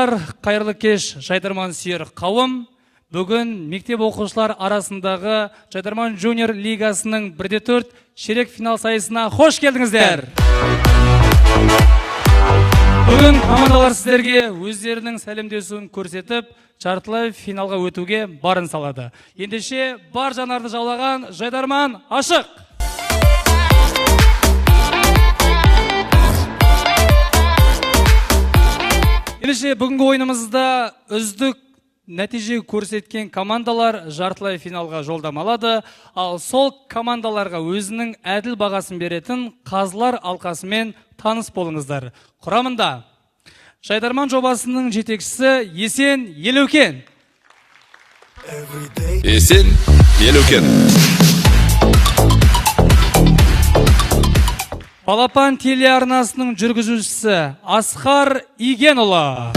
Достар, қайырлы кеш, Жайдарман сүйер қауым. Бүгін мектеп оқушылар арасындағы Жайдарман Junior лигасының 1/4 ширек финал сайысына қош келдіңіздер. Бүгін командалар сіздерге өздерінің сәлемдесуін көрсетіп, жартылай финалға өтуге барын салады. Ендеше бар жанарды жаулаған Жайдарман ашық! Ендеше бүгінгі ойынымызда үздік нәтиже көрсеткен командалар жартылай финалға жолдамалады, ал сол командаларға өзінің әділ бағасын беретін қазылар алқасымен таныс болыңыздар. Құрамында Жайдарман жобасының жетекшісі Есен Елеукен. Есен Елеукен. Балапан телеарнасының жүргізушісі Асқар Игенұлы.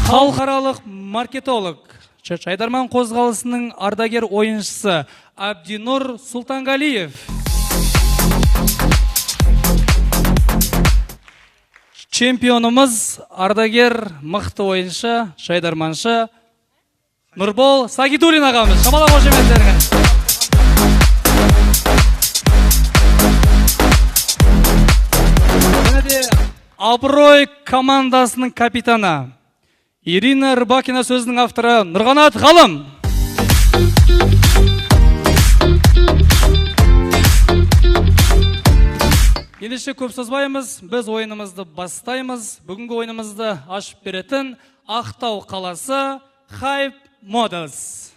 Халықаралық маркетолог Жайдарман қозғалысының ардагер ойыншысы Абдинур Султанғалиев. Чемпионымыз ардагер мықты ойыншы Жайдарманшы Нұрбол Сагидуллин ағамыз. Шамала қошеметтеріңіз. Абырой командасының капитаны Ирина Рыбакина сөзінің авторы Нұрғанат Ғалым. Ендеше көп созбаймыз, біз ойынымызды бастаймыз. Бүгінгі ойынымызды ашып беретін Ақтау қаласы Hype Models.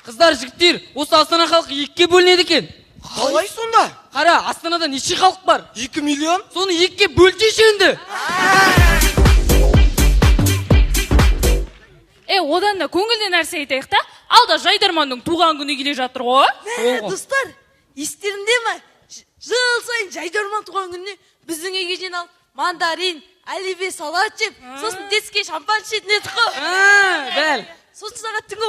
Қыздар, жігіттер, осы Астана халқы екіге бөлінеді екен. Қалай сонда? Қара, Астанада неше халық бар? 2 миллион? Соны екіге бөлтеші енді. Одан да көңілді нәрсе айтайық та, алда Жайдарманның туған күні келе жатыр ғой. Достар, естерінде ме? Жыл сайын Жайдарман туған күніне біздің үйге жиналып мандарин, оливье салат жеп, сосын детский шампан ішетін едік қой. Дәл. Сосын сағат түнгі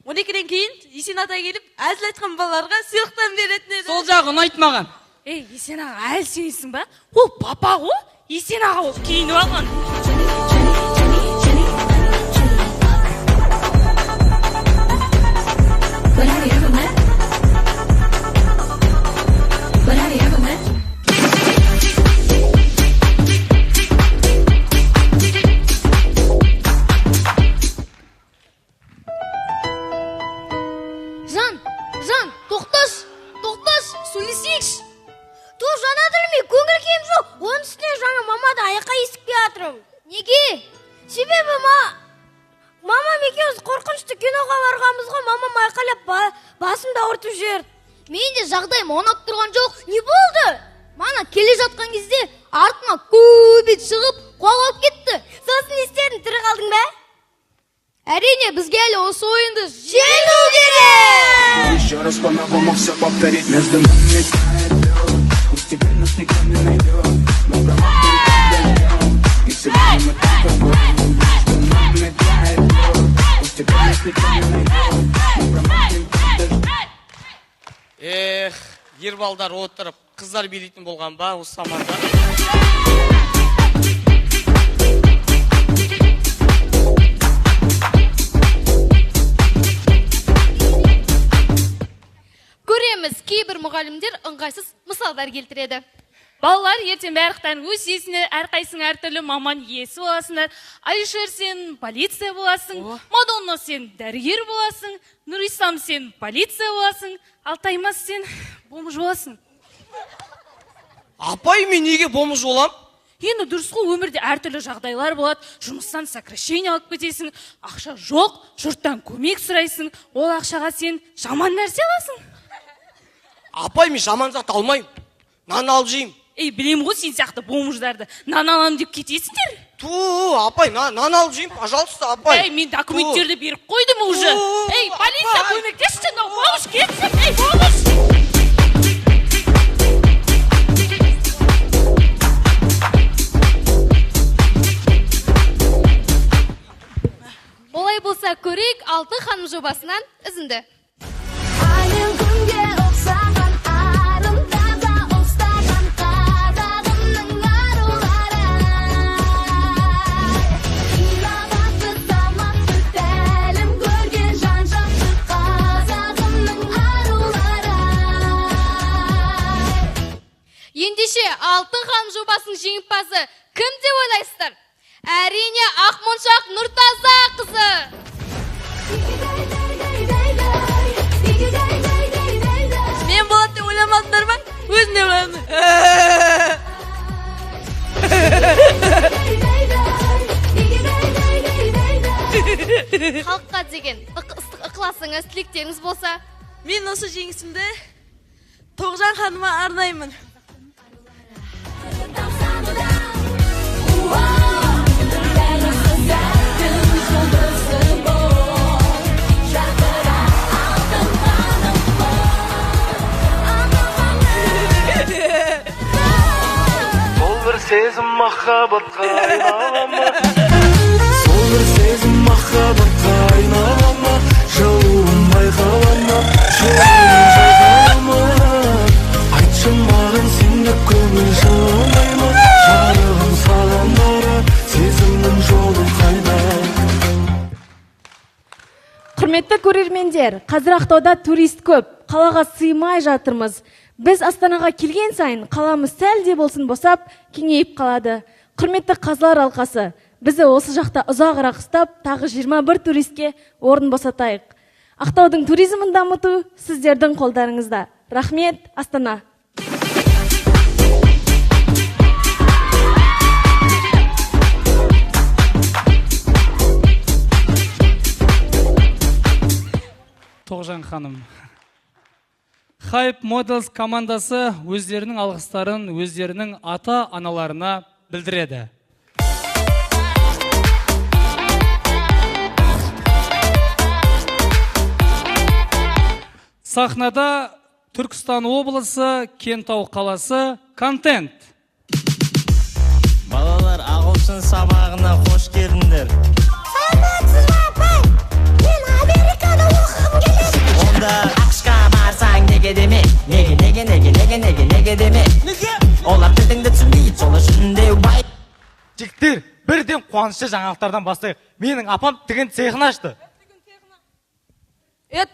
12-ден кейін Есен ата келіп, әзіл айтқан балаларға сыйлықтан беретін еді. Сол жағы ұнайды маған. Есен аға, әлі сүйесің ба? Ол папа ғой, Есен аға ол кейініп алған. Жан, тоқташ, сөйлесейікші. Тұр, жанадыр ме, көңіл кем жоқ. Оның үстіне жаңа мамада аяққа есікпей атырым. Неге? Себебі мамам екеуміз қорқынышты киноға барғанымызға мамам айқайлап басымды ауыртып жіберді. Мен де жағдайым оңап тұрған жоқ. Не болды? Мана келе жатқан кезде артыма көбет шығып, қуалап кетті. Сосын не істедің, тірі қалдың ба? Әрине, бізге әлі осы ойынды жеңу керек! Еще раз по-новому все повторить между нами. Теперь нас никто не найдет. Мы промахнули, и сегодня мы только будем между нами двоих. Теперь нас никто не найдет. Мы промахнули. Ер балдар отырып, қыздар билейтін болған ба осы заманда? мұғалімдер ыңғайсыз мысалдар келтіреді. Балалар ертең бәріқтен өз есіне әрқайсың әртүрлі маман иесі боласыңдар. Алишер сен полиция боласың, Мадонна сен дәрігер боласың, Нұрислам сен полиция боласың, ал Таймас сен бомж боласың. Апай, мен неге бомж болам? Енді дұрыс қой, өмірде әртүрлі жағдайлар болады. Жұмыстан сокращение алып кетесің, ақша жоқ, жұрттан көмек сұрайсың, ол ақшаға сен жаман нәрсе аласың. Апай, мен жаман зат алмаймын. Нан алып жеймін. Білем ғой сен сияқты бомждарды. Нан алам деп кетесіңдер. Апай, нан алып жеймін, пожалуйста, апай. Мен документтерді беріп қойдым уже. Полиция көмектесші, бомж кетсін, бомж. Олай болса көрейік Алтын ханым жобасынан үзінді. Айын күнге ұқсаған арым таза ұстаған қазағымның арулары. Инабатты салмақты тәлім көрген жан-жақты қазағымның арулары. Ендеше Алтын ханым жобасының жеңімпазы кім деп ойлайсыздар? Әрине Ақмоншақ Нұртаза қызы. Мен болады деп ойламадыңдар ма? Өзіне ойладым. Халыққа деген ықыласыңыз, тілектеріңіз болса, Мен осы жеңісімді Тоғжан ханыма арнаймын. Сол бір сезім махаббатқа айналама, сол бір сезім махаббатқа айналама, жылуын байқалама, жүрегім жайқалама. Айтшы маған сені көңіл жыламай ма, жарығым саған бара, сезімнің жолы қайда? Құрметті көрермендер, қазір Ақтауда турист көп, қалаға сыймай жатырмыз. Біз Астанаға келген сайын қаламыз сәл де болсын босап, кеңейіп қалады. Құрметті қазылар алқасы, бізді осы жақта ұзағырақ ұстап, тағы 21 туристке орын босатайық. Ақтаудың туризмін дамыту сіздердің қолдарыңызда. Рахмет, Астана. Тоғжан ханым. Hype Models командасы өздерінің алғыстарын өздерінің ата-аналарына білдіреді. Сахнада Түркістан облысы, Кентау қаласы, контент. Балалар, ағылшын сабағына қош келдіңдер. Саламатсыз ба, апай? Мен Америкада оқығым келеді. Онда ақшқа барсаң неге деме? Неге деме? Олар тіліңді түсінбейді, сол үшін де бай. Жігіттер, бірден қуанышты жаңалықтардан бастайық. Менің апам тігін цехын ашты.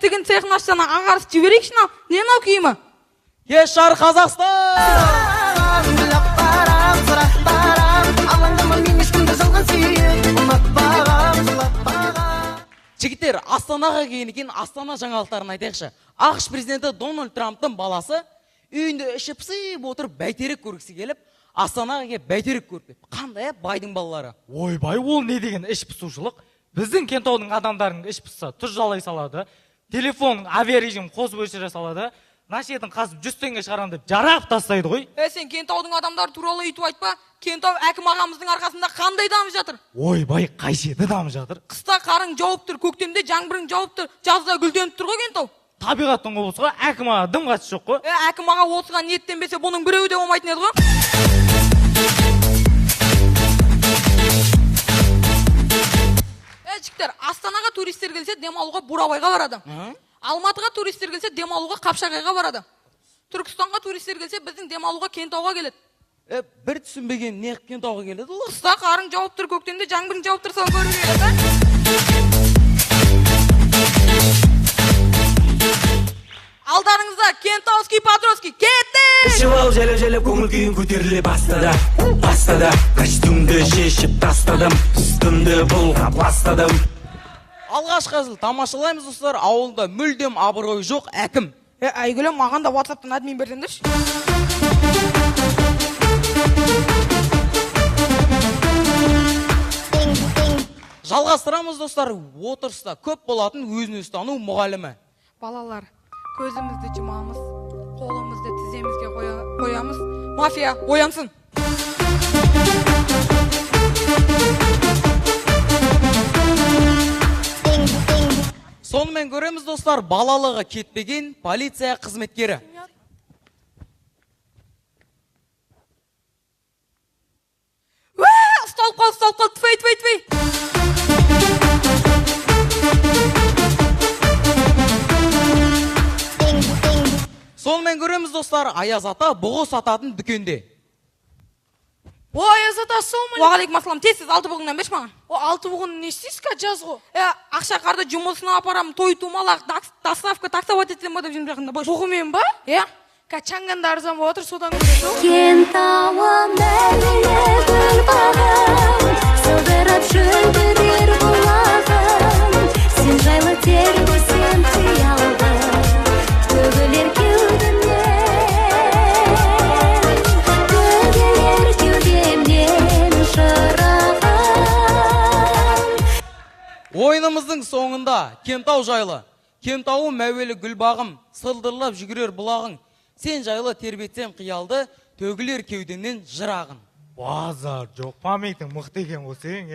Тігін цехын ашсаң ағарыс жіберейікші нау. Не мынау киімі? Шар Қазақстан! Жігіттер, Астанаға келген екен, Астана жаңалықтарын айтайықшы. ақш президенті Дональд Трамптың баласы үйінде ішіп пысып отырып бәйтерек көргісі келіп, Астанаға келіп бәйтерек көріп. Қандай байдың балалары? Ойбай, ол не деген іш пысушылық? Біздің Кентаудың адамдарының іш пысса тұз жалай салады, телефонның авиарежим қосып өшіре салады, нашетін қасып 100 теңге шығарам деп жарап тастайды ғой. Сен Кентаудың адамдары туралы үйтіп айтпа. Кентау әкім ағамыздың арқасында қандай дамып жатыр? Ойбай, қай жерде дамып жатыр? Қыста қарың жауып тұр, көктемде жаңбырың жауып тұр, жазда гүлденіп тұр ғой Кентау. Табиғаттың құбылысы ғой, әкім аға дым қатысы жоқ қой. Әкім аға осыған ниеттенбесе, бұның біреуі де болмайтын еді ғой. Жігіттер, Астанаға туристер келсе, демалуға Бурабайға барады. Алматыға туристер келсе, демалуға Қапшағайға барады. Түркістанға туристер келсе, біздің демалуға Кентауға келеді. Бір түсінбеген не Кентауға келеді ол? Қыста қарың жауып тұр, көктемде жаңбырың жауып тұр, соны көруге келеді. Алдарың алдарыңызда Кентауский Патровский кетті! Ішіп ал желеп көңіл күйін көтеріле бастады Костюмді шешіп тастадым, үстімді бұлғап ластадым. Алғашқы әзіл тамашалаймыз достар, ауылда мүлдем абырой жоқ әкім. Айгүлім, маған да WhatsApp-тан админ бердіңдерші. Жалғастырамыз достар, отырыста көп болатын өзін өзі тану мұғалімі. Балалар, көзімізді жұмамыз, қолымызды тіземізге қоямыз. Мафия, оянсын! Сонымен көреміз достар, балалығы кетпеген полиция қызметкері. Ұсталып қал, тфей! Сонымен көреміз достар, Аяз ата бұғы сататын дүкенде. Аяз ата соңмын. Уағалейкум ассалам, тез 6 бұғыңнан беш маған. 6 бұғын не істейсіз ка жазғы? Ақша қарды жұмысына апарам, той тумалақ, доставка, таксовать етілем өтіп жүрім жақында бош. Бұғымен ба? Качанғанда арзан отыр, содан көреді. Кентауым әлі гүл бағым, сылдырап шөлдірер бұлағым, сен жайлы тербесем қиялдым, төгілер кеудемнен шырағым. Ойынымыздың соңында Кентау жайлы. Кентауым мәуелі гүл бағым, сылдырлап жүгірер бұлағың, сен жайлы тербетсем қиялды, төгілер кеудемнен жырағын. Базар жоқ, памятың мықты екен ғосең,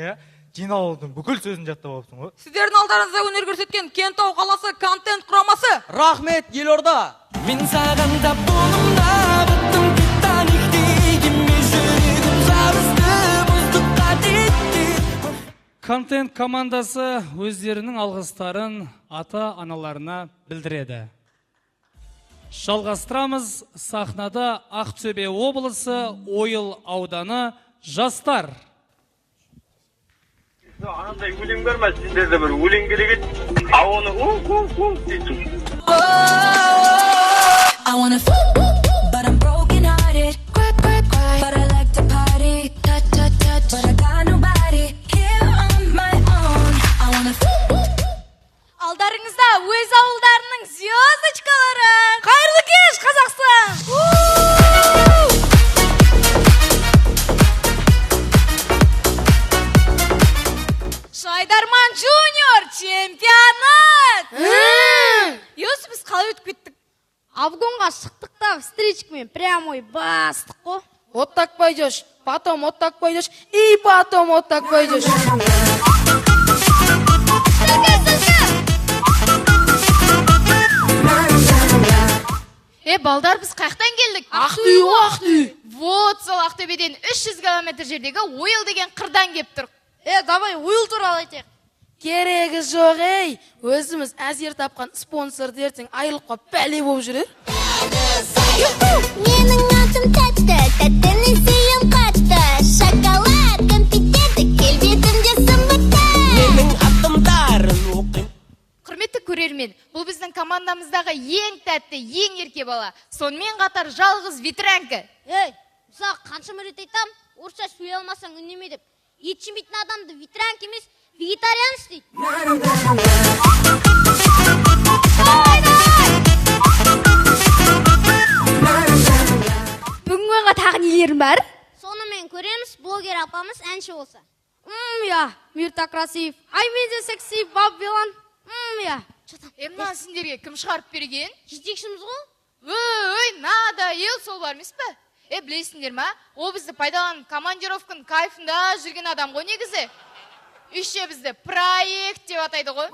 жиналудың бүкіл сөзін жаттап алыпсың ғой. Сіздердің алдарыңызда өнер көрсеткен Кентау қаласы контент құрамасы. Рахмет, елорда! Мен сағында болымда бұттым Титаниктей, ме жүрегім жарысты мұздыққа детті. Контент командасы өздерінің алғыстарын ата-аналарына білдіреді. Жалғастырамыз, сахнада Ақтөбе облысы Ойыл ауданы жастар. Анандай өлең бар ма, сендерде бір өлең керек еді, ауаны дейсің. I wanna but I'm broken hearted. But I like to party. Touch. But I got nobody here on my own. I wanna Алдарыңызда өз ауылдарының звездочкалары. Қайырлы кеш, Қазақстан! Шайдарман Junior чемпионат! Йосып, біз қалай өтіп кеттік? Обгонға шықтық та, встречкамен прямой бастық қо. Вот так пойдешь, потом вот так пойдешь, и потом вот так пойдешь. Балдар, біз қаяқтан келдік? Ақтөбе. Вот сол Ақтөбеден 300 км жердегі Ойыл деген қырдан кеп тұр. Давай Ойыл туралы айтайық. Керегі жоқ, өзіміз әзер тапқан спонсор дертің айылыққа бәле болып жүрер. Менің атым тәтті, тәттінің сыйым қатты, шоколад, конфетті, келбетімде сымбатты. Менің атым дарын оқим. Құрметті көрермен, бұл біздің командамыздағы ең тәтті, ең ерке бала. Сонымен қатар жалғыз ветеранка. Ұсақ қанша мөрет айтам, орысша сөйлей алмасаң үнеме деп. Ет жемейтін адамды ветеранка емес, вегетариан істейді. Бүгінгі ойынға тағы нелерің бар? Сонымен көреміз, блогер апамыз әнші болса. Миртокрасиев, Айменде секси, Баб Вилан. Мына сендерге кім шығарып берген? Жетекшіміз ғой? Надоел сол бар емес пе? Білесіңдер ма? Ол бізді пайдаланып командировканың кайфында жүрген адам ғой негізі. Үште бізді проект деп атайды ғой.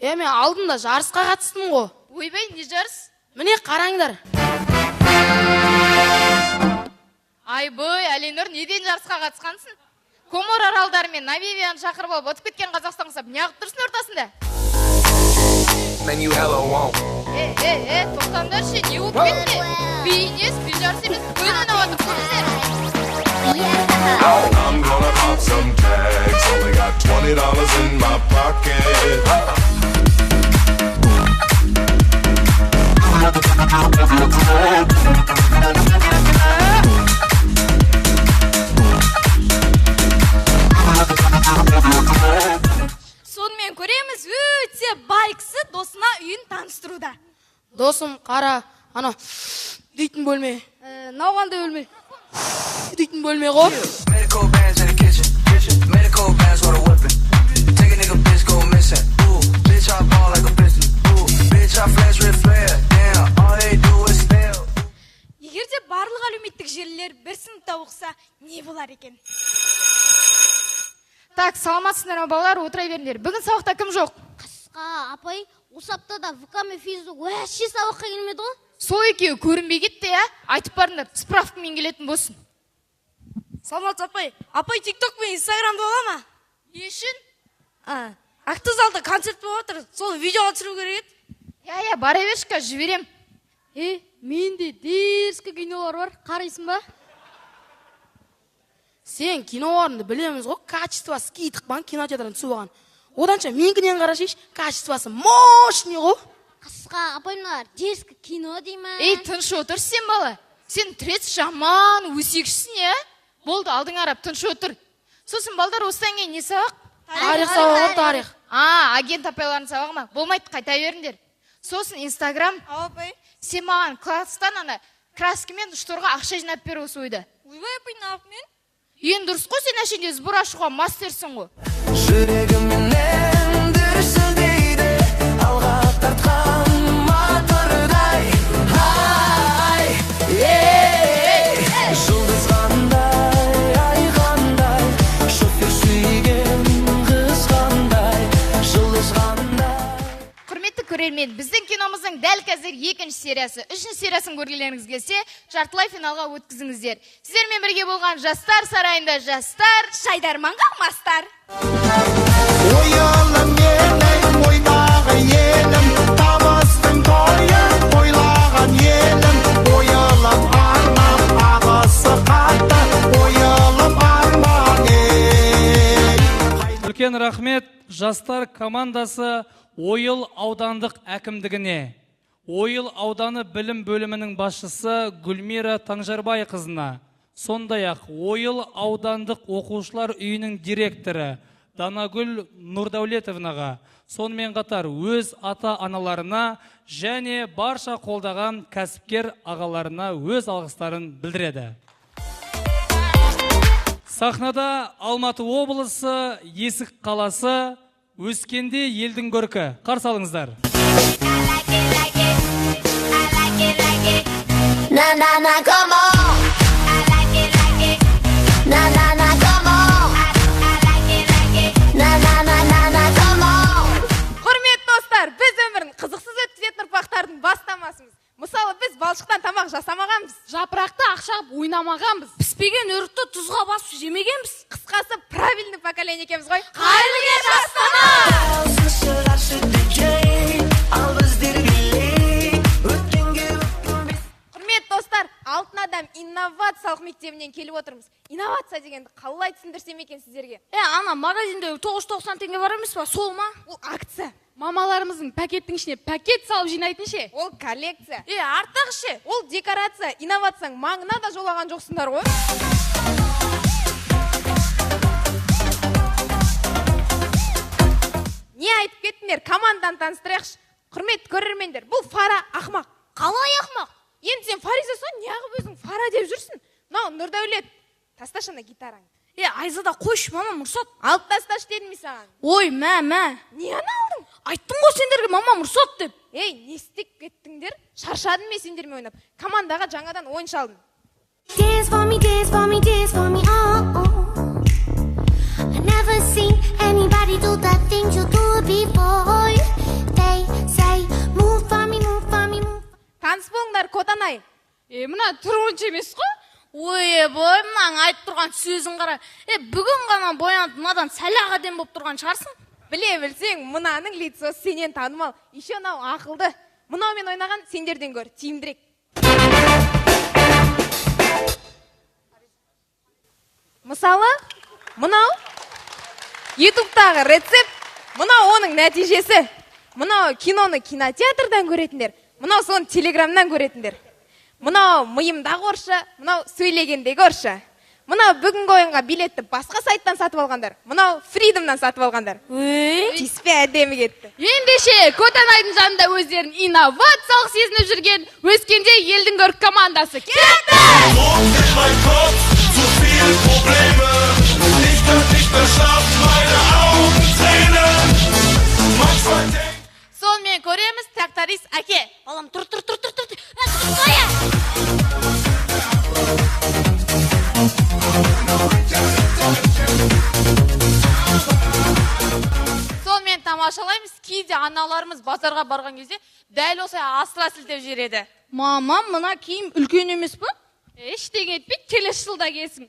Мен алдында жарысқа қатыстым ғой. Ойбай, не жарыс? Міне қараңдар. Айбой, Әленұр, неден жарысқа қатысқансың? Комор аралдары мен Намибияны шақырып алып өтіп кеткен Қазақстан құсап, неғып тұрсың ортасында? Тоқтаңдаршы, не болып кетті? Бейнес, бей жарыс емес, көңін ауатып көріңіздер. some tags. Only got $20 in my pocket. Сонымен көреміз, өте бай кісі досына үйін таныстыруда. Досым, қара, ана дейтін бөлме. Науғандай бөлме. Дейтін бөлме ғой. Medical bands in the kitchen. Medical bands for the whipping. Take a nigga bitch go missing. Ooh, bitch I ball like a piston. Ooh, bitch I flash with flare. Damn, all they do is steal. Егерде барлық әлеуметтік желілер бір сыныпта оқса, не болар екен? Так, саламатсыздар ма балалар, отыра беріңдер. Бүгін сабақта кім жоқ? Қысқа, апай, осы аптада ВК мен Фейсбук вообще сабаққа келмеді ғой. Сол екеуі көрінбей кетті, я? Айтып барыңдар, справкамен келетін болсын. Саламат апай, TikTok пен Instagram'да бола ма? Не үшін? Ақтозалда концерт болып отыр, сол видеоға түсіру керек еді. Я, бара берші, жіберем. Менде дерзкі кинолар бар, қарайсың ба? Сен киноларыңды білеміз ғой, качество скидық бан кинотеатрын түсіп алған. Оданша менікінен қарашыш, качествосы мощный ғой. Қысқа, апайнар, дерзкі кино деймін. Тыныш отыр сен бала. Сен трец жаман, өсекшісің, я? Болды, алдың арап, тыныш отыр. Сосын балдар осыдан кейін не сабақ? Тарих сабағы, тарих. Агент апайларын сабағы ма? Болмайды, қайта беріңдер. Сосын Инстаграм. Апай. Сен маған класстан ана краскімен шторға ақша жинап бер осы ойда. Ойбай апай, не апай мен? Ең дұрыс қой, сен әшінде збор ашуға мастерсің ғой. Жүрегімнен дүрсілдейді, алға тартқан матырдай. Жұлдыз қандай, ай қандай, шофер сүйген қыз қандай, жұлдыз қандай. Құрметті көрермен, біздің киномыздың дәл қазір екінші сериясы, үшінші сериясын көргілеріңіз келсе, жартылай финалға өткізіңіздер. Сіздермен бірге болған жастар сарайында жастар, Шайдарманға мастар. Ойылым менің ойдағы елім, табыстың тойы ойлаған елім. Ойылым арман ағысы қатты, ойылым арман Үлкен рахмет жастар командасы Ойыл аудандық әкімдігіне. Ойыл ауданы білім бөлімінің басшысы Гүлмира Таңжарбай қызына. Сондай-ақ Ойыл аудандық оқушылар үйінің директоры Данагүл Нұрдәулетовнаға, сонымен қатар өз ата-аналарына және барша қолдаған кәсіпкер ағаларына өз алғыстарын білдіреді. Сахнада Алматы облысы, Есік қаласы, Өскенде елдің көркі. Қарсы алыңыздар. Na, come on. Na, come on. Na, come on. Құрметті достар, біз өмірін қызықсыз өткізетін ұрпақтардың бастамасымыз. Мысалы, біз балшықтан тамақ жасамағанбыз. Жапырақты ақшап ойнамағанбыз. Піспеген өртті тұзға басып жемегенбіз. Қысқасы, правильный поколение екенбіз ғой. Қайырлы кеш Астана! Құрметті достар, Алтын адам инновациялық мектебінен келіп отырмыз. Инновация дегенді қалай түсіндірсем екен сіздерге? Ана магазинде 990 теңге бар емес па, сол ма? Ол акция. Мамаларымыздың пакеттің ішіне пакет салып жинайтын ше. Ол коллекция. Артық ше. Ол декорация. Инновацияң маңына да жолаған жоқсыңдар ғой. Не айтып кеттіңдер? Командан таныстырайықшы. Құрметті көрермендер, бұл Фара ақмақ. Қалай ақмақ? Енді сен фаризасың, неғып өзің Фара деп жүрсің? Нұрдәулет, тасташы ана гитараңды. Айзада қойшы, мама мұрсат. Алып тасташы дедім мен саған. Ой, мә. Не алдың? Айттым ғой сендерге мама мұрсат деп. Не істеп кеттіңдер? Шаршадым мен сендермен ойнап. Командаға жаңадан ойын шалдым. Dance for me, dance for me, dance for me, oh. I never seen anybody do the things you do before. They say, move for me, move for me, move. Таныс болыңдар, Котанай. Мына тұруыншы емес қой. Ой, бой, мынаң айтып тұрған сөзін қара. Бүгін ғана боянып, мынадан сәлақ әдем болып тұрған шығарсың. Біле білсең, мынаның лицосы сенен танымал. Еще мынау ақылды. Мынаумен ойнаған сендерден көр, тиімдірек. Мысалы, Мынау ютубтағы рецепт, мынау оның нәтижесі. Мынау киноны кинотеатрдан көретіндер, мынау соны телеграмнан көретіндер. Мынау миымдағы орысша, мынау сөйлегендегі орысша. Мынау бүгінгі ойынға билетті басқа сайттан сатып алғандар, мынау Freedomнан сатып алғандар. Тиспе әдемі кетті. Ендеше Котанайдың жанында өздерін инновациялық сезініп жүрген Өскенде елдің көркі командасы кетті! Zu viele Probleme, ich kann nicht mehr schlafen, meine Augen tränen. Manchmal denk Сонымен көреміз тракторист әке. Балам, тұр. Сонымен тамашалаймыз, кейде аналарымыз базарға барған кезде дәл осылай асыра сілтеп жібереді. Мамам, мына киім үлкен емес пе? Ештеңе етпейді, келесі жылда келсін.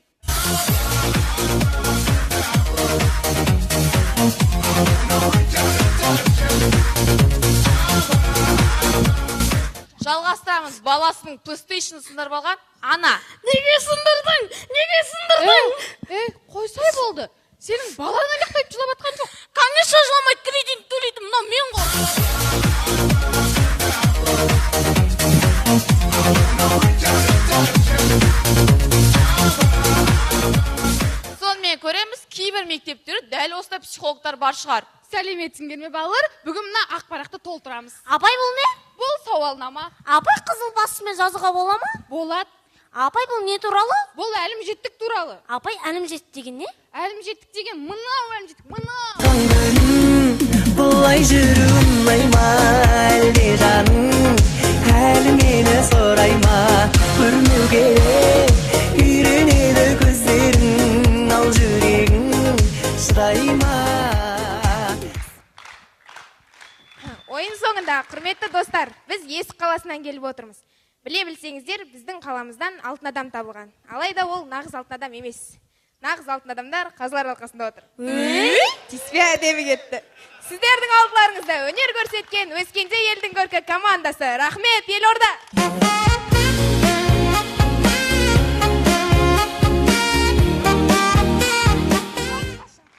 Жалғастырамыз, баласының PlayStation сындырып алған ана. Неге сындырдың? Қойсай болды. Сенің баланы лақтайып жылап атқан жоқ. Конечно, жыламайды, кредит төлейді, мынау мен ғой. Сонымен көреміз, кейбір мектептері дәл осылай психологтар бар шығар. Сәлеметсіңдер ме балалар? Бүгін мына ақпарақты толтырамыз. Апай, бұл не? Бұл сауалнама. Апай, қызыл басымен жазуға бола ма? Болады. Апай, бұл не туралы? Бұл әлімжеттік туралы. Апай, әлімжеттік деген не? Әлімжеттік деген мынау әлімжеттік, мынау. Бұлай жүру ұнайма әлде жаным, әлі мені сұрайма, көрмеуге үйренеді көздерің, ал жүрегің шыдайма. Ойын соңында, құрметті достар, біз Есік қаласынан келіп отырмыз. Біле білсеңіздер, біздің қаламыздан алтын адам табылған. Алайда ол нағыз алтын адам емес. Нағыз алтын адамдар қазылар алқасында отыр. Тиспе әдемі кетті. Сіздердің алдыларыңызда өнер көрсеткен Өскенде елдің көркі командасы. Рахмет, Елорда!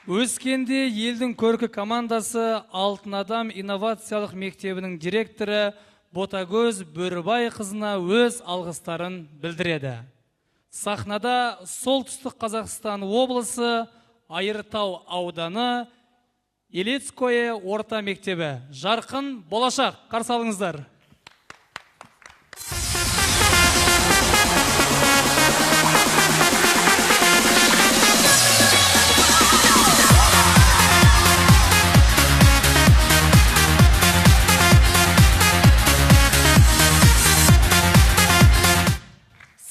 Өскенде елдің көркі командасы Алтын адам инновациялық мектебінің директоры Ботагөз Бөрібай қызына өз алғыстарын білдіреді. Сахнада Солтүстік Қазақстан облысы Айыртау ауданы Елецкое орта мектебі. Жарқын болашақ, қарсы алыңыздар.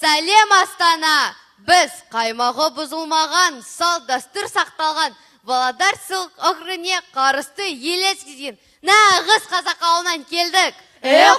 Сәлем Астана! Біз қаймағы бұзылмаған, салт дәстүр сақталған Володар Сылқ округіне қарысты Елецкеден нағыз қазақ ауылынан келдік.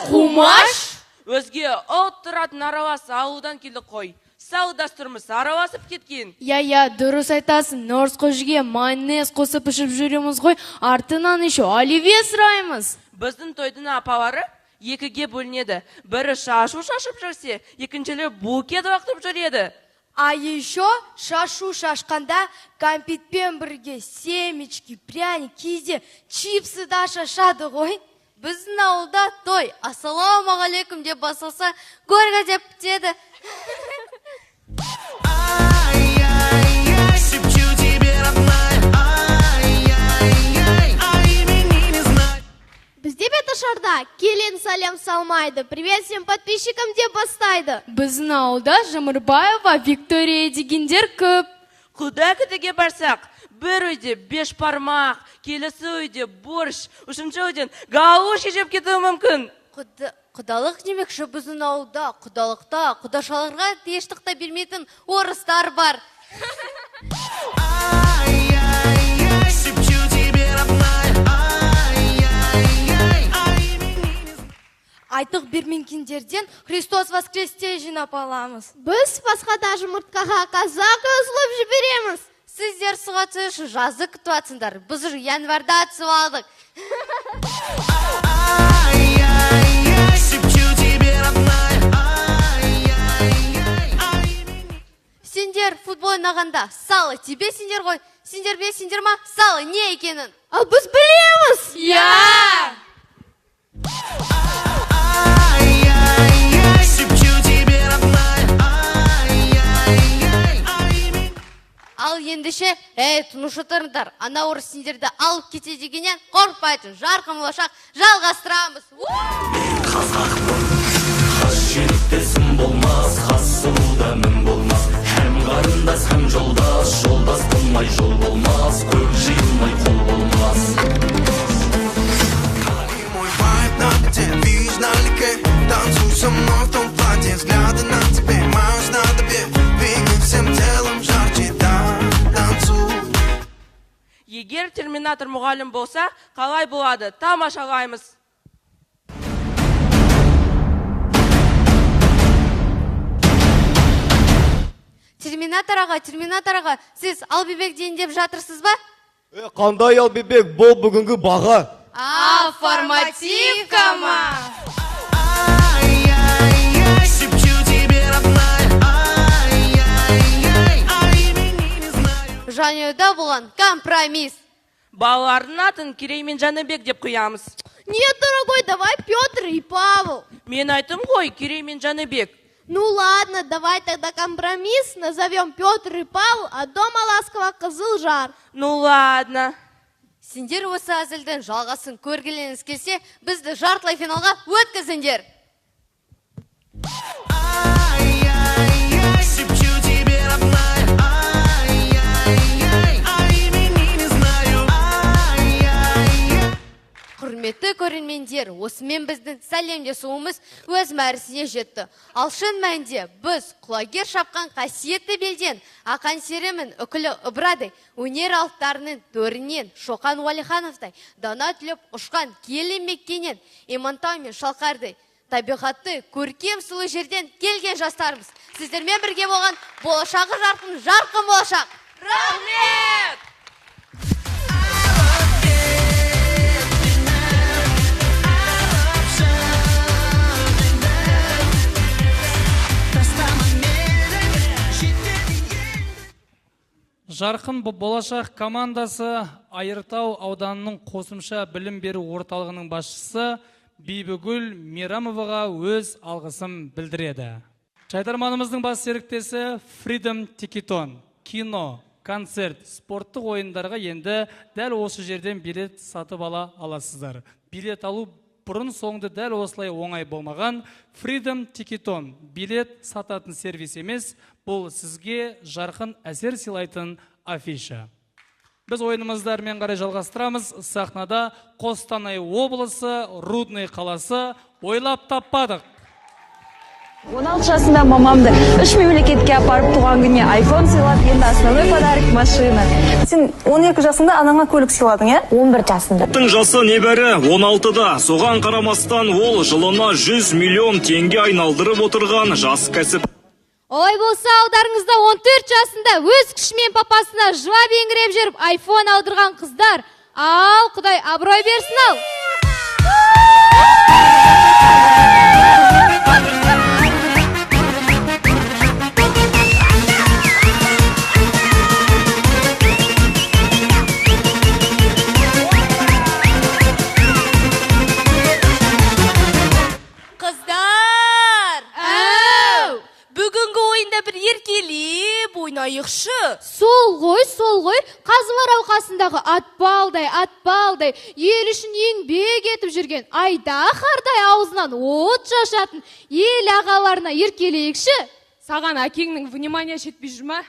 Қумаш! Өзге ұлт тұратын араласы ауылдан келдік қой. Салт дәстүріміз араласып кеткен. Я, дұрыс айтасың. Орыс қожыге майонез қосып ішіп жүреміз ғой. Артынан еще оливье сұраймыз. Біздің тойдың апалары екіге бөлінеді. Бірі шашу шашып жүрсе, екіншілі букет уақытып жүреді. А еще шашу шашқанда кәмпитпен бірге семечки, пряник, кейде чипсы да шашады ғой. Біздің ауылда той ассалаумағалейкум деп басылса, көргі деп бітеді. Бізде беті шарда келен сәлем салмайды, привет всем подписчикам деп бастайды. Біздің ауылда Жамырбаева, Виктория дегендер көп. Құда күтіге барсақ, бір үйде беш пармақ, келесі үйде борщ, үшінші үйден галуши жеп кетуі мүмкін. Құдалық демекші біздің ауылда, құдалықта, құдашаларға тештіқта бермейтін орыстар бар. Айтық берменкендерден Христос воскресте жинап аламыз. Біз басқада жұмыртқаға қазақ үзіліп жібереміз. Сіздер суға түсі жазы күтіп атсыңдар. Біз январда түсіп алдық. Сендер футбол ойнағанда салы тебесіңдер ғой. Сендер білесіңдер ма салы не екенін? Ал біз білеміз. Ал ендеше, тұнушы тұрыңдар, ана орыс сендерді алып кете дегенен қорқпайтын жарқын болашақ жалғастырамыз. Қазақпын, қас жүйріктесім болмас, қасылуда мін болмас. Әм қарындас, әм жолдас, жолдас болмай жол болмас, көп жиылмай қол болмас. Мой вайб на лете, видишь налегке, танцуй со мной в том платье, взгляды на тебе, маюсь на тебе, двигай всем телом жарче, да, танцуй. Егер терминатор мұғалім болса, қалай болады? Тамашалаймыз. Терминатор аға, сіз Албибек дейін деп жатырсыз ба? Қандай Албибек, бұл бүгінгі баға. Формативка ма? Жанюда болған компромисс. Балалардың атын Керей мен Жаныбек деп қоямыз. Нет, дорогой, давай Петр и Павел. Мен айтым ғой, Керей мен Жаныбек. Ну ладно, давай тогда компромисс, назовем Петр и Павел, а дома ласково Қызылжар. Ну ладно. Сендер осы әзілдің жалғасын көргілеріңіз келсе, бізді жартылай финалға өткізіңдер. Құрметті көрермендер, осымен біздің сәлемдесуіміз өз мәресіне жетті. Ал шын мәнінде біз құлагер шапқан қасиетті белден Ақан Серемін үкілі Ыбырады өнер алыптарының төрінен Шоқан Уалихановтай дана түліп ұшқан киелі Меккенен Имантау мен Шалқарды табиғатты көркем сұлу жерден келген жастарымыз. Сіздермен бірге болған болашағы жарқын болашақ. Рахмет! Жарқын болашақ командасы Айыртау ауданының қосымша білім беру орталығының басшысы Бибігүл Мейрамоваға өз алғысын білдіреді. Шайтарманымыздың бас серіктесі Freedom Ticketon, кино, концерт, спорттық ойындарға енді дәл осы жерден билет сатып ала аласыздар. Билет алу бұрын соңды дәл осылай оңай болмаған. Freedom Ticketon билет сататын сервис емес, бұл сізге жарқын әсер сыйлайтын афиша. Біз ойынымыздармен қарай жалғастырамыз. Сахнада Қостанай облысы, Рудный қаласы ойлап таппадық. 16 жасында мамамды 3 мемлекетке апарып туған күніне iPhone сыйлап, енді основной подарок машина. Сен 12 жасында анаңа көлік сыйладың, е? 11 жасында. Жасы небәрі 16-да. Соған қарамастан ол жылына 100 миллион теңге айналдырып отырған жас кәсіп. Олай болса, алдарыңызда 14 жасында өз күшімен папасына жылап еңгіреп жүріп iPhone алдырған қыздар. Ал, Құдай абырой берсін ал. Ойнайықшы. Сол ғой, қазылар алқасындағы атпалдай, ел үшін еңбек етіп жүрген айда-қардай аузынан от шашатын ел ағаларына еркелейікші. Саған әкеңнің внимания жетпей жүр ма?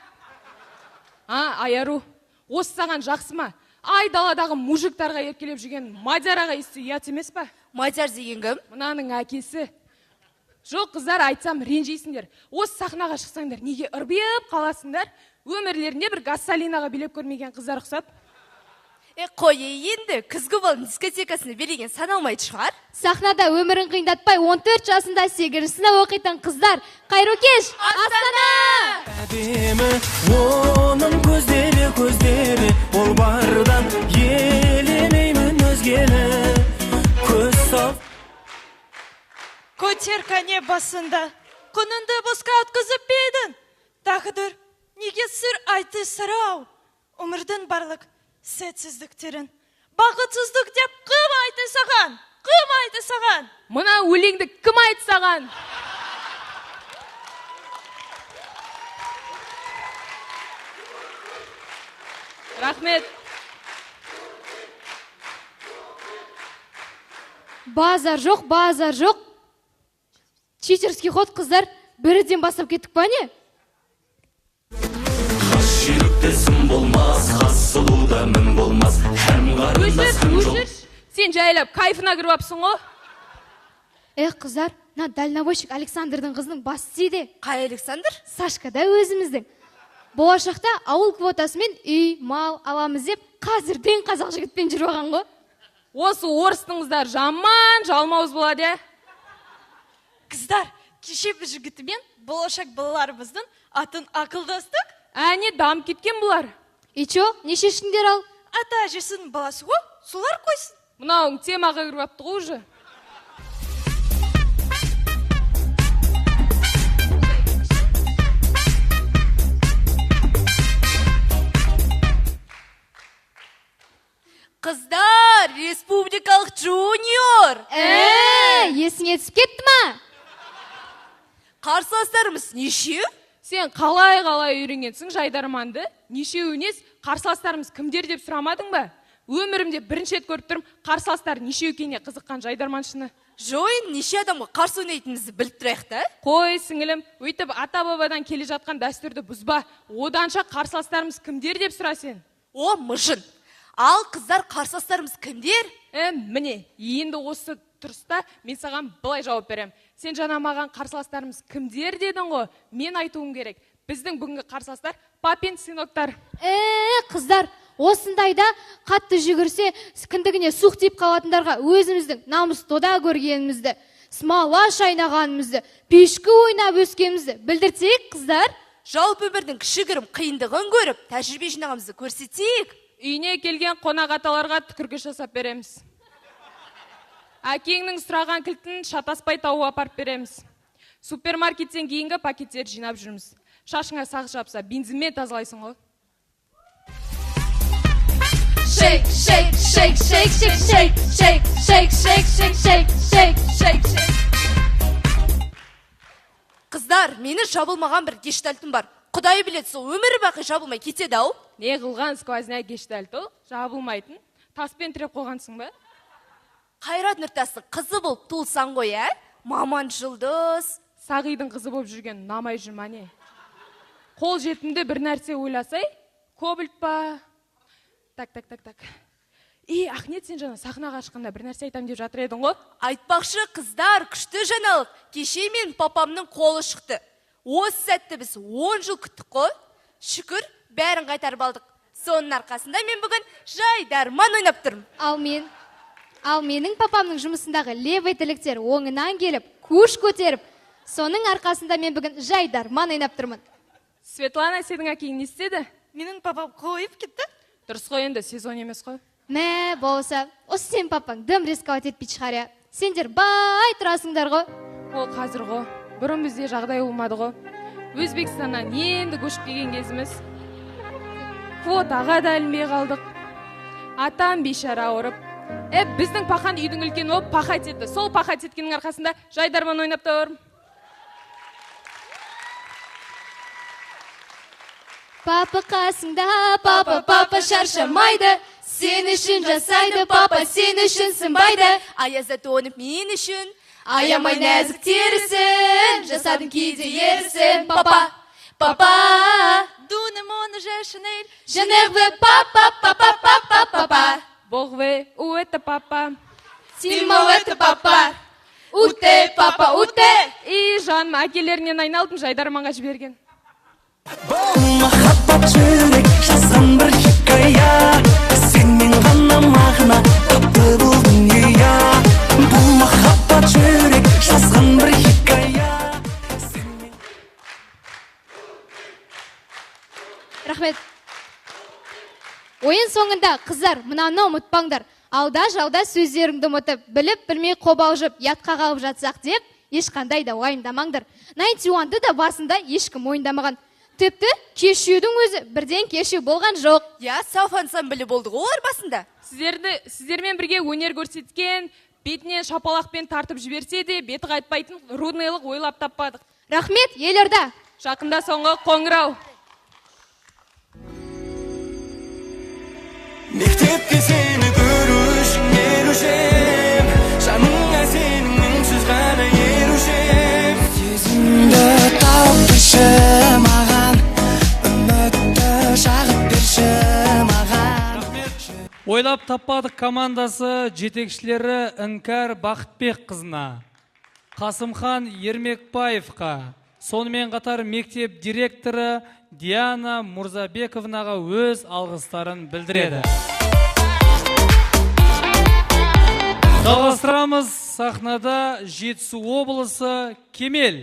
Аяру, осы саған жақсы ма? Ай даладағы мужиктарға еркелеп жүрген Мадияр аға есі ұят емес па? Мадияр деген кім? Мынаның әкесі. Жоқ, қыздар, айтсам ренжейсіңдер. Осы сахнаға шықсаңдар, неге ырбиып қаласыңдар? Өмірлерінде бір Гассалинаға билеп көрмеген қыздар ұқсап. Қой енді, күзгі болын дискотекасыны береген саналмайды шығар. Сахнада өмірін қиындатпай 14 жасында 8-сіне оқитын қыздар. Қайырлы кеш, Астана! Әдемі, оның көздері, ол бардан еленеймін өзгені. Көз сап Көтер кәне басында, құнынды босқа өткізіп бейдің. Тағдыр неге сыр айты сырау? Өмірдің барлық сәтсіздіктерін бақытсыздық деп кім айты саған? Кім айты саған? Мына өлеңді кім айты саған? Рахмет. Базар жоқ. Читерский ход, қыздар, бірден бастап кеттік па не? Қас жүректе сын болмас, қас сұлуда мін болмас, һәм қарындас һәм жол. Сен жайлап кайфына кіріп апсың ғой. Қыздар, на дальнобойщик Александрдың қызының басы дейді. Қай Александр? Сашка да өзіміздің. Болашақта ауыл квотасымен үй, мал аламыз деп, қазірден қазақ жігітпен жүріп алған ғой. Осы орыстыңыздар жаман жалмауыз болады. Қыздар, кеше біз жігітімен болашақ балаларымыздың атын ақылдастық. Әне дам кеткен бұлар. Ичо, не шешіңдер ал? Ата әжесінің баласы ғой, солар қойсын. Мынауың темаға кіріп апты ғой уже. Қыздар, республикалық жуниор. Есіңе түсіп кетті ма? Қарсыластарымыз неше? Сен қалай үйренгенсің Жайдарманды? Нешеуінес қарсыластарымыз кімдер деп сұрамадың ба? Өмірімде бірінші рет көріп тұрмын, қарсыластар неше екеніне қызыққан Жайдарманшыны. Жойын неше адамға қарсы ойнайтынымызды біліп тұрайық та? Қой сіңілім, өйтіп ата-бабадан келе жатқан дәстүрді бұзба. Оданша қарсыластарымыз кімдер деп сұра сен. О, мұжын. Ал қыздар қарсыластарымыз кімдер? Міне, енді осы тұрыста мен саған былай жауап берем. Сен жаңа маған қарсыластарымыз кімдер дедің ғой? Мен айтуым керек. Біздің бүгінгі қарсыластар папин сыноктар. Қыздар, осындайда қатты жүгірсе, кіндігіне суық тиіп қалатындарға өзіміздің намыс тода көргенімізді, смала шайнағанымызды, пешкі ойнап өскенімізді білдіртейік, қыздар. Жалпы өмірдің кішігірім қиындығын көріп, тәжірибе жинағымызды көрсетейік. Үйіне келген қонақ аталарға түкіргіш жасап береміз. Әкеңнің сұраған кілтін шатаспай тауып апарып береміз. Супермаркеттен кейінгі пакеттер жинап жүрміз. Шашыңа сақ жапса, бензинмен тазалайсың ғой. Shake, shake, shake, shake, shake, shake, shake, shake, shake, shake, shake, shake, shake, shake. Қыздар, мені жабылмаған бір гештальтым бар. Құдай біледі, сол өмірі бақи жабылмай кетеді ау. Не қылған сквозняк гештальты? Жабылмайтын. Таспен тіреп қойғансың ба? Қайрат Нұртастың қызы болып туылсаң ғой, Маман Жұлдыз. Сағидың қызы болып жүрген намай жүрма не? Қол жетімді бір нәрсе ойласай, кобальт па? Так. Ахмет, сен жаңа сахнаға шыққанда бір нәрсе айтам деп жатыр едің ғой? Айтпақшы, қыздар, күшті жаңалық. Кеше мен папамның қолы шықты. Осы сәтті біз 10 жыл күттік қой. Шүкір, бәрін қайтарып алдық. Соның арқасында мен бүгін Жайдарман ойнап тұрмын. Ал менің папамның жұмысындағы левый тіліктер оңынан келіп, күш көтеріп, соның арқасында мен бүгін Жайдарман ойнап тұрмын. Светлана, сенің әкең не істеді? Менің папам қойып кетті. Дұрыс қой, енді сезон емес қой. Мә, болса, осы сен папаң дым рисковать етпей шығар. Сендер бай тұрасыңдар ғой. Ол қазір ғой. Бұрын бізде жағдай болмады ғой. Өзбекстаннан енді көшіп келген кезіміз. Квотаға да ілінбей қалдық. Атам бейшара ауырып. Біздің пахан үйдің үлкені болып пахат етті. Сол пахат еткеннің арқасында Жайдарман ойнап тұрмын. Папа қасыңда, папа шаршамайды. Сен үшін жасайды, папа сен үшін сынбайды. Аязда тонып мен үшін, аямай нәзік терісін, жасадың кейде ерісін. Папа, Дунемон же Шанель, je ne veux papa. Богве, у это папа. Тимо это папа. Уте, папа, уте. И жаным әкелерінен айналдым Жайдарманға жіберген. Махаббат жүрек жазған бір хикая, сенмен ғана мағына тапты бұл дүния. Бұл махаббат жүрек жазған бір хикая. Рахмет. Ойын соңында қыздар, мынаны ұмытпаңдар. Алда-жалда сөздеріңді ұмытып, біліп-білмей қобалжып, ятқа қалып жатсақ деп, ешқандай да уайымдамаңдар. 91-ді да басында ешкім ойындамаған. Тіпті кешудің өзі бірден кешу болған жоқ. Я сауф ансамблі болды ғой олар басында. Сіздермен бірге өнер көрсеткен, бетінен шапалақпен тартып жіберсе де, беті қайтпайтын рудныйлық ойлап таппадық. Рахмет, елорда. Жақында соңғы қоңырау. Мектепте сені көрушін ерушем, жаныңа сенің үнсіз ғана ерушем. Сезімді тапшы маған, үмітті жағып берші маған. Ойлап таппадық командасы жетекшілері Іңкәр Бақытбек қызына, Қасымхан Ермекбаевқа, сонымен қатар мектеп директоры Диана Мурзабековнаға өз алғыстарын білдіреді. Жалғастырамыз, сахнада Жетісу облысы Кемел.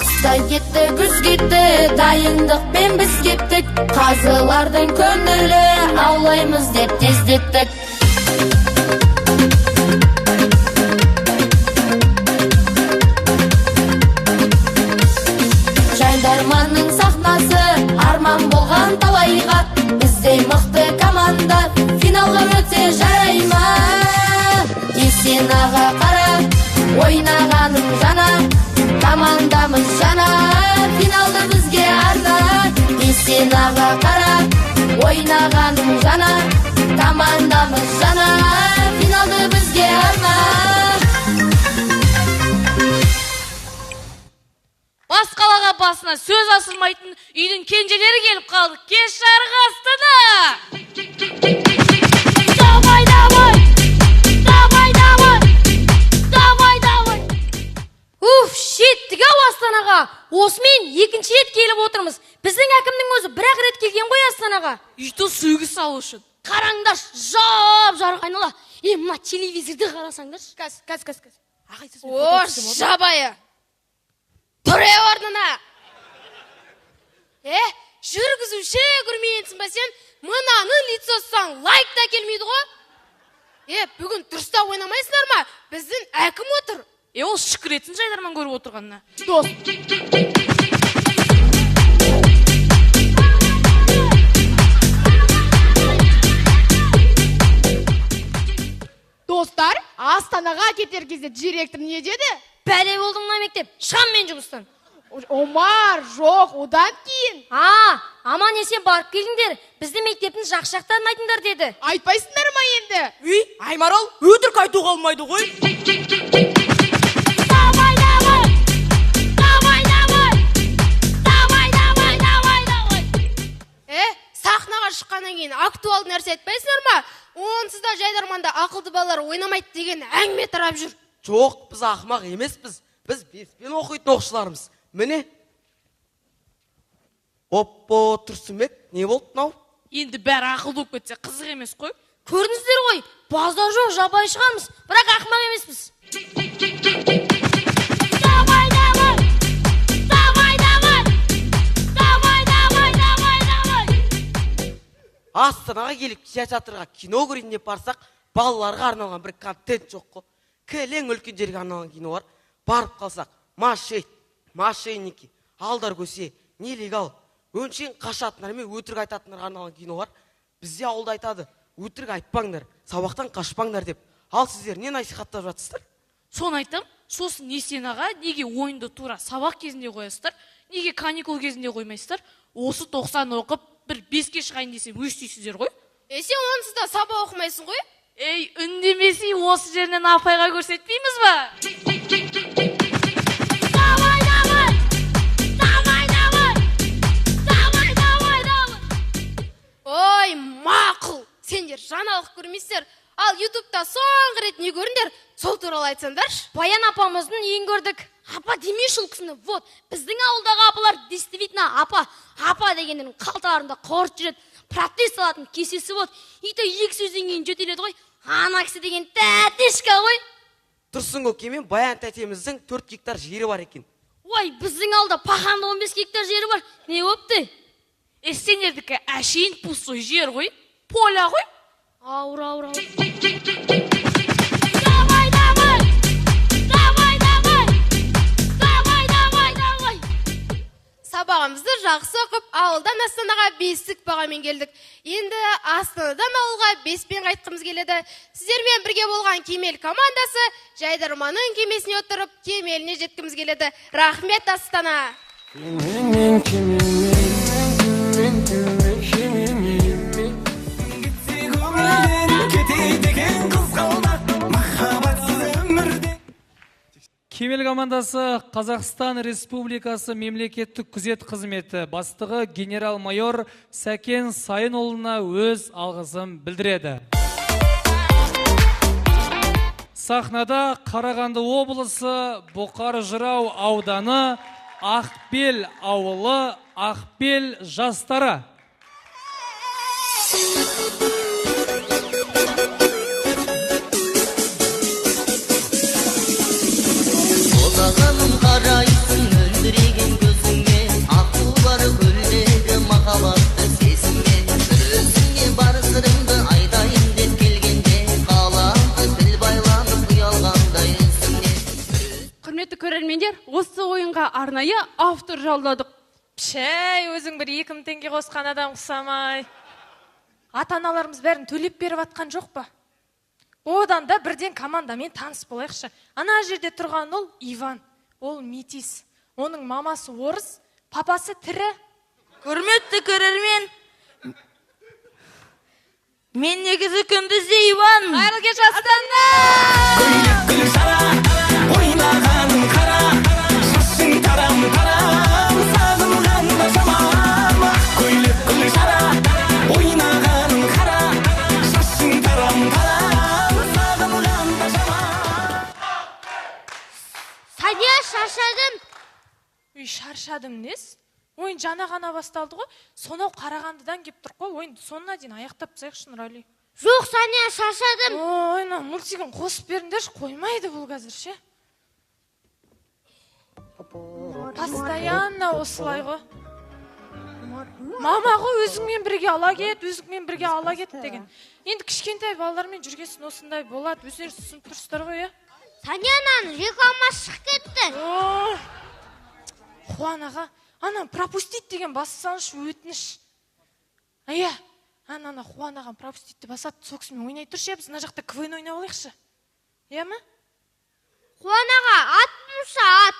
Қыстай кетті, күз кетті, дайындықпен біз кеттік. Қазылардың көңілі аулаймыз деп тездеттік. Жайдарманның сахнасы арман болған талайға, біздей мықты команда финалға өтсе жарай ма? Есен аға қара, ойнағаның жана, командамыз жана, финалды бізге арна. Есен аға қара, ойнағаның жана, командамыз жана, финалды бізге арна. Бас қалаға басына сөз асырмайтын үйдің кенжелері келіп қалды. Кеш жарығы астана! Давай, давай! Давай, давай! Давай, давай! Шеттік ау Астанаға. Осымен екінші рет келіп отырмыз. Біздің әкімнің өзі бір-ақ рет келген ғой Астанаға. Үйді сүйгі салу үшін. Қараңдар, жап-жарық айнала. Мына телевизорды қарасаңдар. Кәз. О, жабайы! Тұре орнына! Жүргізуші көрмейінсің ба сен? Мынаны лицоссаң лайк та келмейді ғой? Бүгін дұрыста ойнамайсыңдар ма? Біздің әкім отыр. Ол шүкір етсін Жайдарман көріп отырғанына. Дос. Достар, Астанаға кетер кезде директор не деді? Бәле болдым мына мектеп, шам мен жұмыстан. Омар, жоқ, одан кейін. Аман есен барып келіңдер, бізді мектептің жақшақтарын айтыңдар деді. Айтпайсыңдар ма енді? Аймарал, өтірік айтуға алмайды ғой. Давай, давай! Давай, давай! Давай, давай, давай, давай! Сахнаға шыққаннан кейін актуалды нәрсе айтпайсыңдар ма? Онсыз да Жайдарманда ақылды балалар ойнамайды деген әңгіме тарап жүр. Жоқ, біз ақымақ емеспіз. Біз беспен оқитын оқушылармыз. Міне. Оппо, Тұрсынбек, не болды мынау? Енді бәрі ақылды болып кетсе қызық емес қой. Көрдіңіздер ғой, базар жоқ, жабай шығамыз, бірақ ақымақ емеспіз. Давай, давай! Давай, давай! Давай, давай, давай, давай! Астанаға келіп театрға кино көрейін деп барсақ, балаларға арналған бір контент жоқ қой. Кәлең үлкен жерге арналған кино бар. Барып қалсақ, мошенники, алдар көсе, нелегал, өңшең қашатындар мен өтірік айтатындар арналған кино бар. Бізде ауылда айтады, өтірік айтпаңдар, сабақтан қашпаңдар деп. Ал сіздер не насихаттап жатсыздар? Соны айтам, сосын Есен аға неге ойынды тура сабақ кезінде қоясыздар, неге каникул кезінде қоймайсыздар? Осы 90 оқып, бір 5-ке шығайын десем өстейсіздер ғой? Сен онсыз да сабақ оқымайсың ғой? Үндемесей осы жерінен апайға көрсетпейміз ба? Давай, давай! Давай, давай! Давай, давай, давай! Ой, мақұл! Сендер жаңалық көрмейсіздер. Ал ютубта соңғы рет не көріңдер? Сол туралы айтсаңдаршы. Баян апамыздың үйін көрдік. Апа демеші ол кісіні. Вот, біздің ауылдағы апалар действительно апа дегендердің қалталарында қорт жүреді. Протез салатын кесесі вот. Иті екі сөзден кейін жөтеледі ғой. Ана кісі деген тәтешка ғой. Тұрсын көке мен Баян тәтеміздің 4 гектар жері бар екен. Ой, біздің ауылда паханды 15 гектар жері бар. Не өпті? Сендердікі әшейін пустой жер ғой. Поля ғой. Ауыр. Давай, давай! бестік бағамен келдік. Енді Астанадан ауылға 5-пен қайтқымыз келеді. Сіздермен бірге болған Кемел командасы Жайдарманның кемесіне отырып, Кемеліне жеткіміз келеді. Рахмет, Астана! Кемел командасы Қазақстан Республикасы мемлекеттік күзет қызметі бастығы генерал-майор Сәкен Сайынұлына өз алғысын білдіреді. Сахнада Қарағанды облысы Бұқар Жырау ауданы Ақбел ауылы Ақбел жастары. Odağanım qarayısın öldüregen gözüne Аққулар көлдегі махаббатты сезімге Өзіңе бар сырымды айтайын деп келгенде Қаламды тіл байланып ұялғандай өзіңе Құрметті көрермендер, осы ойынға арнайы автор жалдадық. Шәй, өзің бір 2000 теңге қосқан адам құсамай. Ата-аналарымыз бәрін төлеп беріп атқан жоқ па? Одан да бірден командамен таныс болайықшы. Ана жерде тұрған ол Иван, ол метис. Оның мамасы орыс, папасы тірі. Құрметті көрермен, мен негізі күндізде Иван. Қайырлы кеш, Астана! Гүл шара, ойнағаның қара Шашың тарам-тарам, сағынғанда жаман Гүл шара, ойнағаның қара Шашың тарам-тарам, сағынғанда жаман Сания, шаршадым. Үй, шаршадым нес? Ойын жаңа ғана басталды ғой. Сонау Қарағандыдан кеп тұр ғой. Ойынды соңына дейін аяқтап тастайықшы, Нұрали. Жоқ, Сания, шаршадым. Ой, мультигін қосып беріңдерші, қоймайды бұл қазір, ше. Постоянно осылай ғой. Мама ғой, өзіңмен бірге ала кет, өзіңмен бірге ала кет деген. Енді кішкентай балалармен жүргесін осындай болады. Өздеріңіз түсініп тұрсыздар ғой, е? Санянан реклама шығып кетті. Қуан аға, ана пропустить деген бассаңшы өтініш. Ая, ана Қуан ағам пропуститті басады, соксымен ойнай тұршы, біз мына жақта КВН ойнап алайықшы. Е ма? Қуан аға, ат мұша, ат.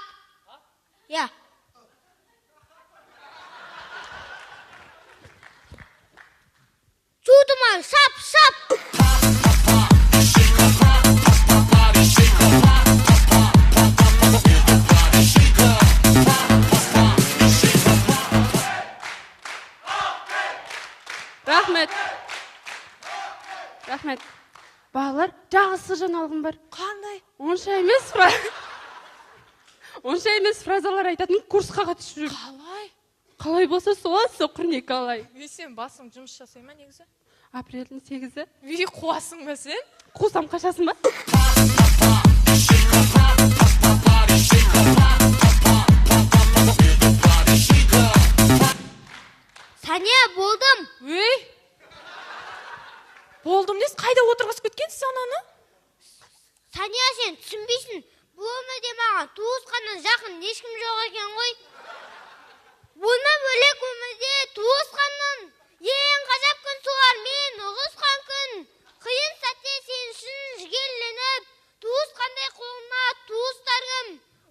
Я. Чудыман, шап, шап. Рахмет. Рахмет. Балалар, жағысы жаңалығым бар. Қандай? Онша емес фразалар айтатын курсқа қатысып жүр. Қалай? Қалай болса солай, соқыр не қалай. Сен басың жұмыс жасай ма негізі? Апрельдің 8-і. Үй, қуасың ба сен? Қусам қашасың ба? Сания, болдым. Өй! Болдым дес, қайда отырғызып кеткенсіз ананы? Сания, сен түсінбейсің. Бұл өмірде маған туысқаннан жақын ешкім жоқ екен ғой. Бұны бөлек өмірде туысқаннан ең ғажап күн солар мен ұғысқан күн. Қиын сәтте сен үшін жігерленіп, туысқандай қолына туыстарым.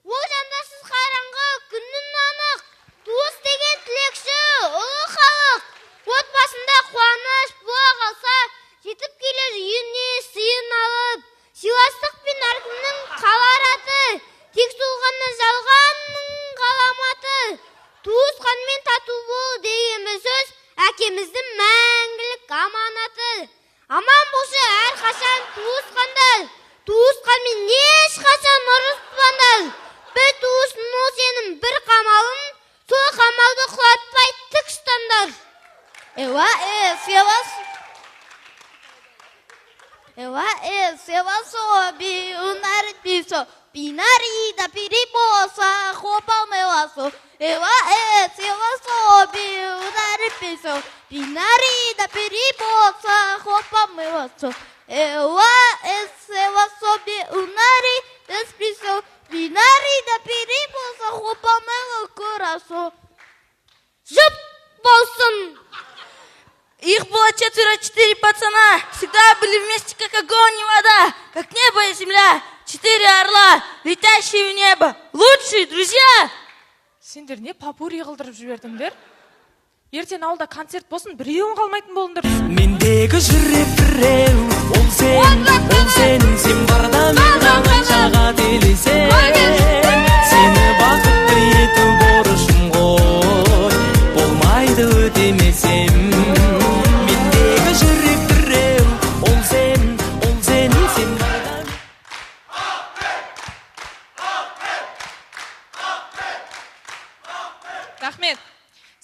Ол жандасыз қараңғы күннің анық. Туыс деген тілекші ұлы халық. Отбасында қуаныш бола қалса, жетіп келер үйіне сыйын алып. Сыйластық пен әркімнің қалар аты, тек сол ғана жалғанның ғаламаты. Туысқанмен тату бол дегеніміз сөз, әкеміздің мәңгілік аманаты. Аман болшы әрқашан туысқандар, туысқанмен ешқашан ұрыспаңдар. Бір туысың ол сенің бір қамалың, сол қамалды құлатпай тік ұстандар. Se va sobe un arpiso, pinarida piriposa, roupa meu aço. Se va sobe un arpiso, pinarida piriposa, roupa meu aço. Se va sobe un arpiso, pinarida piriposa, roupa meu coração. Жұп болсын! пацана, всегда были вместе, как огонь и вода, как небо и земля, 4 орла, летящие в небо, лучшие друзья. Сендер не попури қылдырып жібердіңдер? Ертең ауылда концерт болсын, біреуін қалмайтын болыңдар. Мендегі жүрек біреу, ол сен, сен барда мен қаншаға телесем, сені бақытты ету борышым ғой, болмайды өтемесем. Мендегі жүрек біреу, ол сен, сен барда. Рахмет.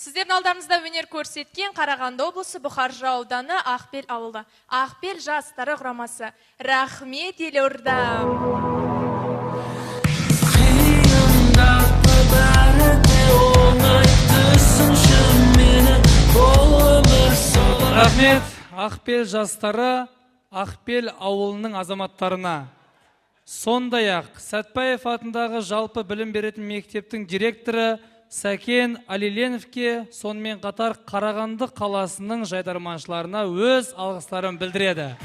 Сіздердің алдарыңызда өнер көрсеткен Қарағанды облысы Бұқаржы ауданы Ақбел ауылы. Ақбел жастары құрамасы. Рахмет, елорда. Рахмет, Ақбел жастары Ақбел ауылының азаматтарына. Сондай-ақ Сәтпаев атындағы жалпы білім беретін мектептің директоры Сәкен Алиленовке, сонымен қатар Қарағанды қаласының жайдарманшыларына өз алғыстарын білдіреді.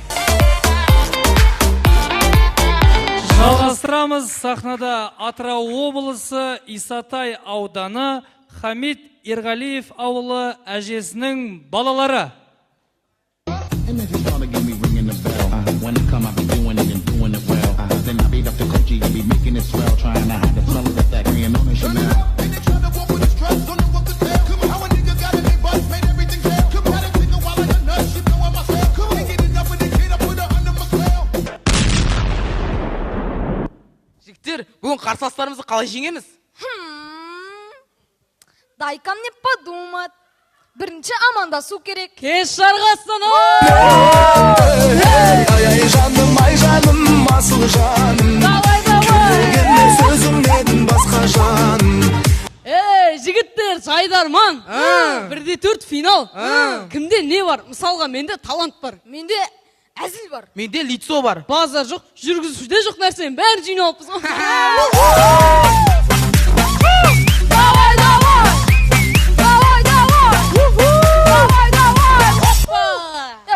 Жалғастырамыз, сахнада Атырау облысы Исатай ауданы Хамит Ерғалиев ауылы әжесінің балалары. Жігіттер, бүгін қарсыластарымызды қалай жеңеміз? Дайкам не подумат. Бірінші амандасу керек. Кеш жарғасын Ай жаным, асыл жаным. Күлгенмен сөзім едің басқа жаным. жігіттер, жайдарман. 1-4 финал. Кімде не бар? Мысалға, менде талант бар. Менде әзіл бар. Менде лицо бар. Базар жоқ, жүргізушіде жоқ нәрсенің бәрін жиналыппыз.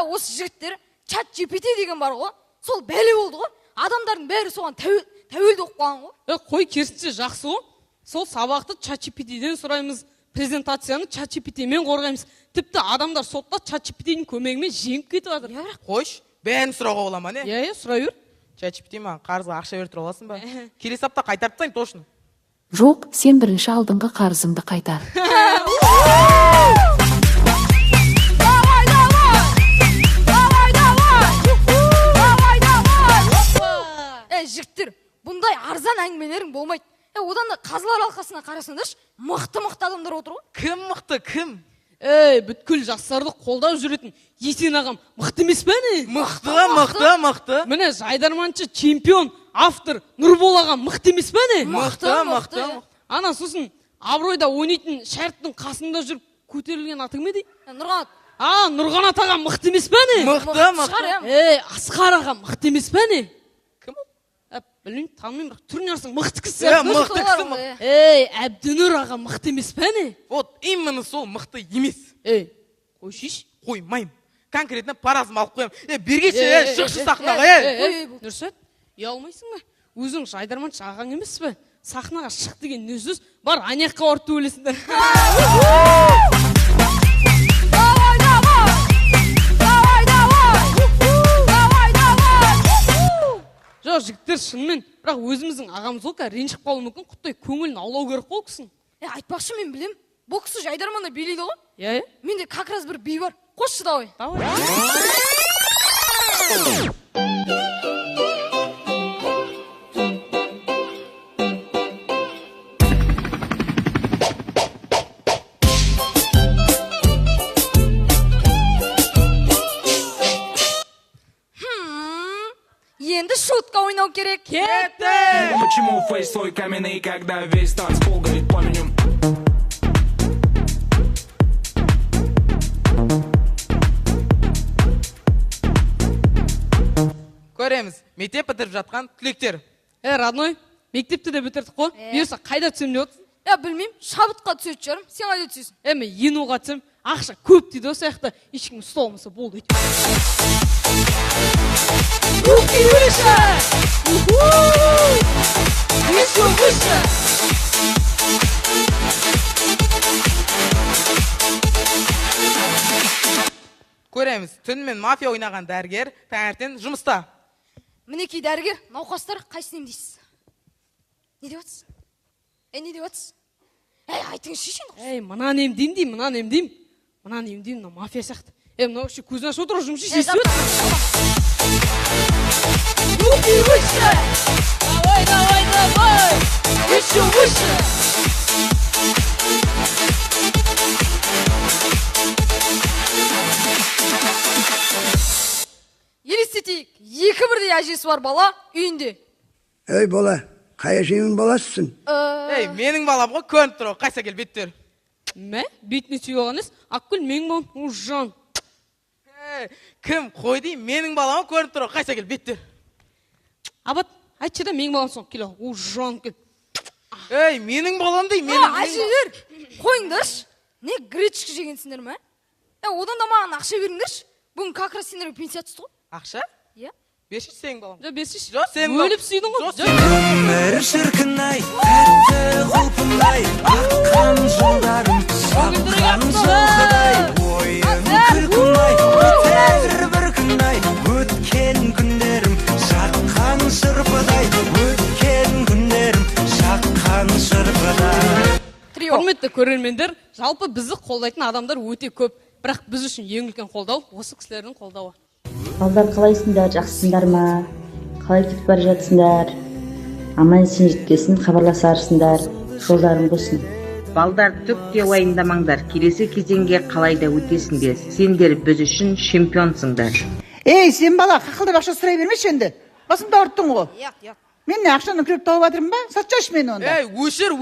Осы жігіттер чат GPT деген бар ғой, сол бәле болды ғой. Адамдардың бәрі соған тәуелді оқып қалған ғой. Қой, керісінше жақсы ғой. Сол сабақты чат GPT-ден сұраймыз, презентацияны чат GPT-мен қорғаймыз. Тіпті адамдар сотта чат GPT-дің көмегімен жеңіп кетіп жатыр. Қойш, бәрін сұрауға бола ма не? Иә, сұрай бер. Чат GPT маған қарызға ақша беріп тұра аласың ба? Келесі апта қайтарып тастайын, точно. Жоқ, сен бірінші алдыңғы қарызыңды қайтар. Жігіттер, бұндай арзан әңгімелерің болмайды. Одан да қазылар алқасына қарасаңдаршы, мықты адамдар отыр ғой. Кім мықты, кім? Бүткіл жастарды қолдап жүретін Есен ағам мықты емес пе не? Мықты. Міне жайдарманшы, чемпион, автор Нұрбол ағам мықты емес пе не? Мықты. Ана сосын Абыройда ойнайтын шәрттің қасында жүріп көтерілген атың ме дейді? Нұрғанат. Нұрғанат ағам мықты емес пе не? Мықты. Асқар ағам мықты емес пе не? Білмеймін, танымайым, бірақ түрін арсың мықты кісі. Мықты кісі. Әбдінұр аға мықты емес пе не? Вот, именно сол мықты емес. Қойшиш? Қоймайым. Конкретно паразым алып қоям. Бергеші, шықшы сахнаға. Нұрсәт, ұялмайсың ба? Өзің жайдарманшы ағаң емес пе? Сахнаға шық деген не сөз? Бар, анияққа орты өлесіңдер. Жоқ, жігіттер, шынымен, бірақ өзіміздің ағамыз ол кәр ренжіп қалуы мүмкін, құттай көңілін аулау керек қой кісін. Айтпақшы, мен білем, бұл кісі жайдарманда билейді ғой. Иә? Менде как раз бір би бар. Қосшы давай. Енді шутка ойнау керек. Кетті! Почему фейс твой каменный, когда весь танцпол горит пламенем? Көреміз, мектеп бітіріп жатқан түлектер. Родной, мектепті де бітірдік қой. Бұйырса қайда түсем деп отырсың? Білмеймін, шабытқа түсетін шығармын. Сен қайда түсесің? Мен ЕНУ-ға түсем. ақша көп дейді осы жақта ешкім ұсталмаса болды. Руки выше! Еще выше! Көреміз, түнімен мафия ойнаған дәрігер таңертең жұмыста. Мінекей дәрігер, науқастар қайсысын емдейсіз? Не деп отырсыз? Не деп отырсыз? Айтыңызшы шешен. Мынаны емдеймін деймін, мынаны емдеймін. Мынаны емдеймін, мына мафия сияқты. Мынау үші көзін ашып отыр, жұмыс естіп отыр. Руки выше! Давай, давай, давай! Еще выше! Елестетейік, екі бірдей әжесі бар бала үйінде. Ей бала, қай әжеңнің баласысың? Менің балам ғой, көрініп тұр, қайса кел, беттер. Мә, бетіне сүйе алғаныз, Ақкүл менің балам, ұжжан. Кім қой дейм, менің балам көрініп тұр, қайса кел, беттер. Абат, айтшы да менің балам соң, кел, ұжжан кел. Менің балам дей, Әжелер, қойыңдаршы. Не гречка жегенсіңдер ме? Одан да маған ақша беріңдерші. Бүгін как раз сендерге пенсия түсті ғой. Ақша? Иә. Бесіш сенің балам. Бесіш. Жоқ, сенің балам. Өліп сүйдің ғой. Өмір шіркін-ай, тәтті құлпын-ай, аққан жылдарым, шапқан жылқыдай, ойын күлкін-ай, өтер бір күн-ай, өткен күндерім, шаққан шырпыдай, өткен күндерім, шаққан шырпыдай. Құрметті көрермендер, жалпы бізді қолдайтын адамдар өте көп. Бірақ біз үшін ең үлкен қолдау осы кісілердің қолдауы. Балдар қалайсыңдар, жақсысыңдар ма? Қалай кетіп бара жатсыңдар? Аман есен жеткесін хабарласарсыңдар, жолдарың болсын. Балдар түкке уайымдамаңдар, келесі кезеңге қалай да өтесіңдер. Сендер біз үшін чемпионсыңдар. Сен бала, қақылдап ақша сұрай бермеші енді. Басымды ауырттың ғой. Мен не ақшаны күреп тауып жатырмын ба? Сатшашы мені онда. Өшір.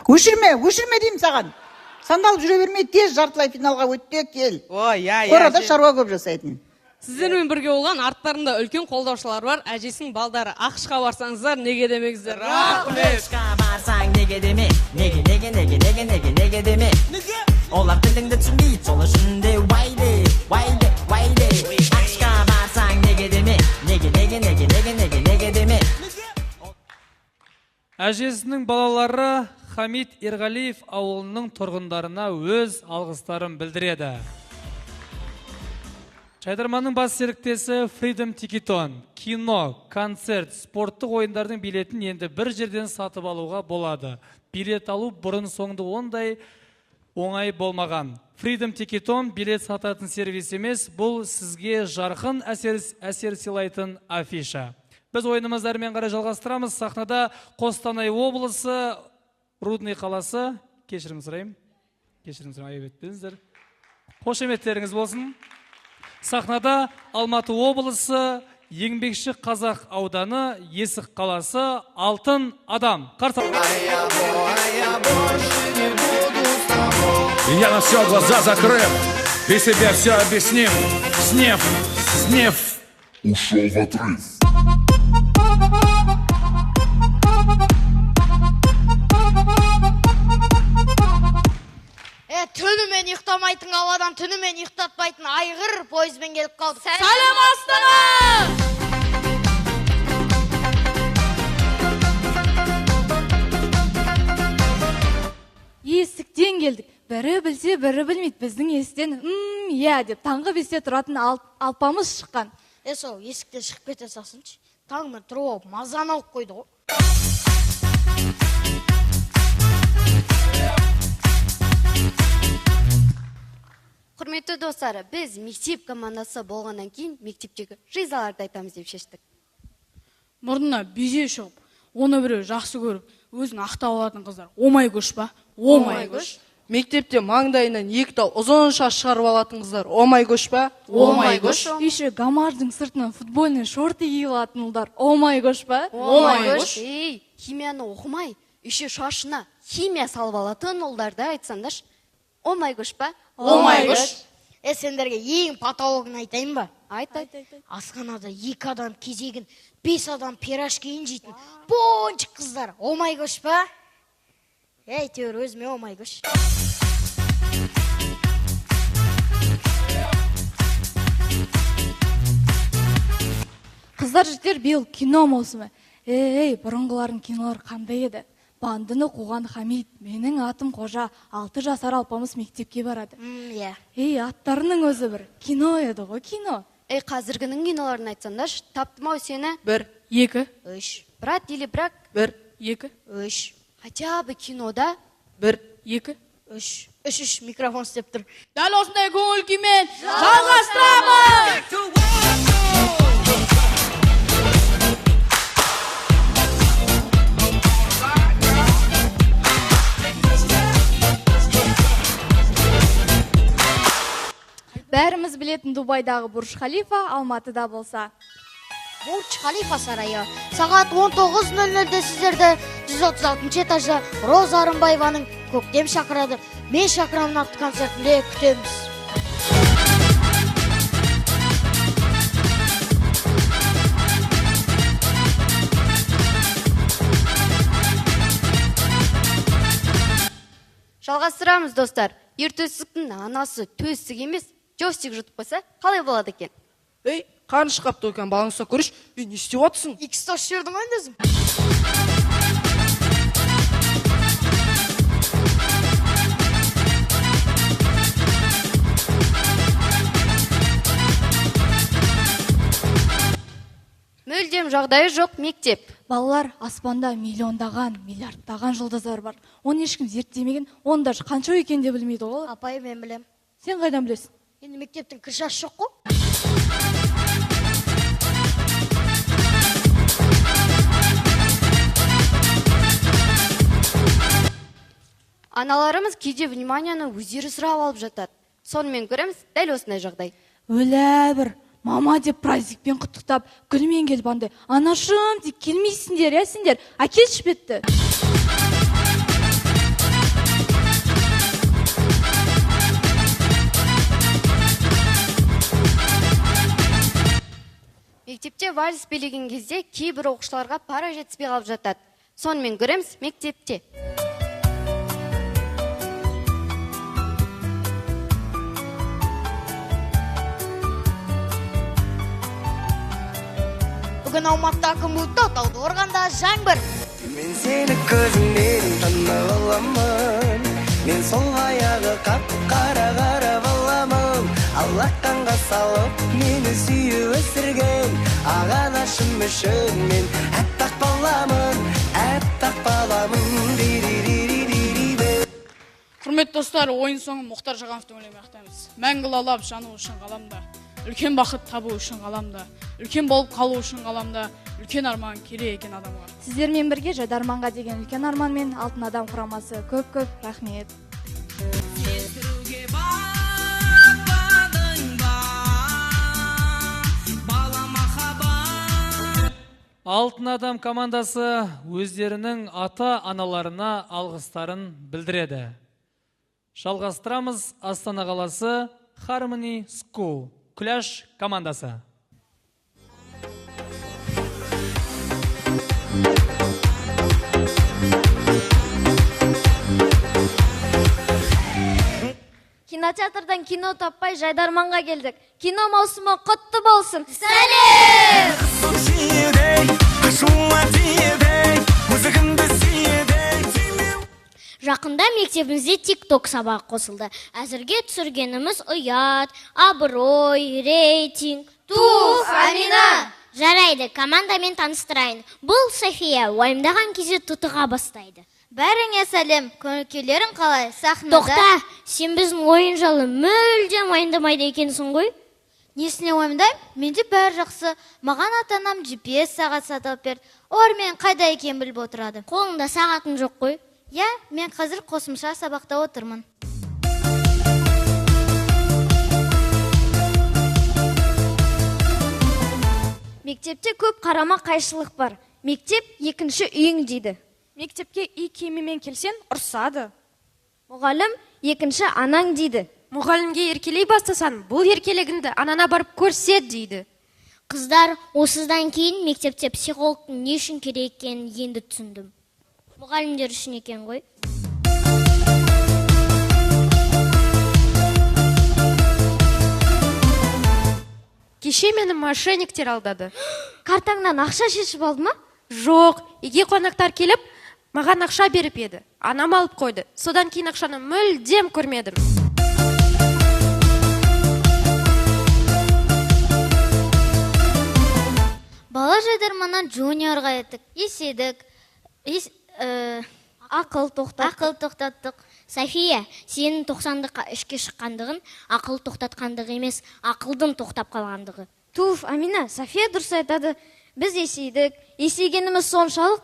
Өшірме деймін саған. Сандалып жүре бермей, тез жартылай финалға өтте кел. Қорада шаруа көп жасайтын. Сіздермен бірге болған арттарында үлкен қолдаушылар бар. Әжесінің балдары ақшқа барсаңыздар, неге демеңіздер? Ақшқа барсаң неге деме, неге деме. Олар тіліңді түсінбейді, сол үшін де уайле. Ақшқа барсаң неге деме, неге деме. Әжесінің балалары Хамид Ерғалиев ауылының тұрғындарына өз алғыстарын білдіреді. Жайдарманның бас серіктесі Freedom Ticketon, кино, концерт, спорттық ойындардың билетін енді бір жерден сатып алуға болады. Билет алу бұрын соңды ондай оңай болмаған. Freedom Ticketon билет сататын сервис емес, бұл сізге жарқын әсер сыйлайтын афиша. Біз ойынымыздармен қарай жалғастырамыз. Сахнада Қостанай облысы, Рудный қаласы, кешірім сұрайым, айып етпеңіздер. Қошеметтеріңіз болсын. Сахнада Алматы облысы, Еңбекші Қазақ ауданы, Есік қаласы, Алтын адам. Я на все глаза закрыв, и себе все объяснив. Снев. Ушел в отрыв. Түнімен ұйықтамайтын ауадан түнімен ұйықтатпайтын айғыр пойызбен келіп қалды. Сәлем Астана! Есіктен келдік. Бірі білсе, бірі білмейді. Біздің есіктен деп таңғы 5-те тұратын алпамыз шыққан. Сол есіктен шығып кете салсыншы. Таңмен тұрып мазаны алып қойды ғой. Құрметті достары, біз мектеп командасы болғаннан кейін мектептегі жизаларды айтамыз деп шештік. Мұрнына безе шығып, оны біреу жақсы көріп, өзін ақтап алатын қыздар. Омай көш па? Омай көш. Мектепте маңдайынан 2 тал ұзын шаш шығарып алатын қыздар. Омай көш па? Омай көш. Еще гамардың сыртынан футбольный шорты киіп алатын ұлдар. Омай көш па? Омай көш. Химияны оқымай, еще шашына химия салып алатын ұлдарды айтсаңдаршы. Омай көш па? Омай көш. Сендерге ең патологын айтайын ба? Айт. Асханада 2 адам кезегін, 5 адам пирожкиін жейтін пончик қыздар. Омай көш па? Әйтеуір өзіме омай көш. Қыздар жігіттер, биыл кино маусымы. Бұрынғылардың кинолары қандай еді? Бандыны қуған Хамид, менің атым Қожа, 6 жасар алпамыс мектепке барады. Аттарының өзі бір кино еді ғой, кино. Қазіргінің киноларын айтсаңдаршы, таптым ау сені. 1, 2, 3. Брат или брак? 1, 2, 3. Хотя бы кинода 1, 2, 3. 3 микрофон істеп тұр. Дәл осындай көңіл күймен жалғастырамыз. Бәріміз білетін Дубайдағы Бурж Халифа Алматыда болса. Бурж Халифа сарайы. Сағат 19:00-де сіздерді 136 этажда Роза Арынбаеваның көктем шақырады. Мен шақырамын атты концертінде күтеміз. Жалғастырамыз, достар. Ертөстіктің анасы төстік емес, джойстик жұтып қойса, қалай болады екен? Қаны шықпты екен, балаңызға көріш. Не істеп отырсың? Икстос жердің ойындасың. Мүлдем жағдайы жоқ мектеп. Балалар, аспанда миллиондаған, миллиардтаған жұлдыздар бар. Оны ешкім зерттемеген, оны даже қанша екен де білмейді ғой. Апай, мен білем. Сен қайдан білесің? Енді мектептің кіршасы жоқ қой. Аналарымыз кейде вниманияны өздері сұрап алып жатады. Сонымен көреміз, дәл осындай жағдай. Өлә бір, мама деп праздникпен құттықтап, гүлмен келіп андай, анашым деп келмейсіңдер, сендер, әкелші бетті. Мектепте вальс билеген кезде кейбір оқушыларға пара жетіспей қалып жатады. Сонымен көреміз, мектепте. Бүгін Алматыда күн бұлтты, тауды орғанда жаңбыр. Мен сені көзіңнен танып аламын, мен сол аяғы қап-қара қарап аламын. Аллахтанға салып мені сүйіп өсірген ағанашым үшін мен әппақ баламын. Құрметті достар, ойын соңы Мұхтар Жағановты өлемектеміз. Мәңгі лаулап жану үшін ғаламда, үлкен бақыт табу үшін ғаламда, үлкен болып қалу үшін ғаламда, үлкен арман керек екен адамға. Сіздермен бірге Жайдарманға деген үлкен арманмен Алтын Адам құрамасы көп-көп рахмет. Алтын Адам командасы өздерінің ата-аналарына алғыстарын білдіреді. Жалғастырамыз, Астана қаласы Harmony School күләш командасы. Кинотеатрдан кино таппай Жайдарманға келдік. Кино маусымы құтты болсын. Сәлем! Жақында мектебімізде TikTok сабағы қосылды. Әзірге түсіргеніміз ұят, абырой, рейтинг. Туф, Амина! Жарайды, командамен таныстырайын. Бұл София уайымдаған кезде тұтыға бастайды. Бәріңе сәлем, көңіл-күйлерің қалай? Сахнада? Тоқта, сен біздің ойын жайлы мүлдем уайымдамайды екенсің ғой? Несіне уайымдаймын? Менде бәрі жақсы. Маған ата-анам GPS сағат сатып берді. Олар мен қайда екенін біліп отырады. Қолыңда сағатың жоқ қой? Я, мен қазір қосымша сабақта отырмын. Мектепте көп қарама қайшылық бар. Мектеп екінші үйің дейді. Мектепке үй киімімен келсен, ұрсады. Мұғалім екінші анаң дейді. Мұғалімге еркелей бастасан, бұл еркелегінді анана барып көрсет дейді. Қыздар, осыдан кейін мектепте психологтың не үшін керек екенін енді түсіндім. Мұғалімдер үшін екен ғой. кеше мені мошенниктер алдады. Картаңнан ақша шешіп алды ма? Жоқ, үйге қонақтар келіп, маған ақша беріп еді. Анам алып қойды. Содан кейін ақшаны мүлдем көрмедім. Бала жайдарманнан Juniorға еттік, еседік, ақыл тоқтаттық. София, сенің 90-дыққа ішке шыққандығын ақыл тоқтатқандығы емес, ақылдың тоқтап қалғандығы. Туф, Амина, София дұрыс айтады. Біз есейдік, есейгеніміз соншалық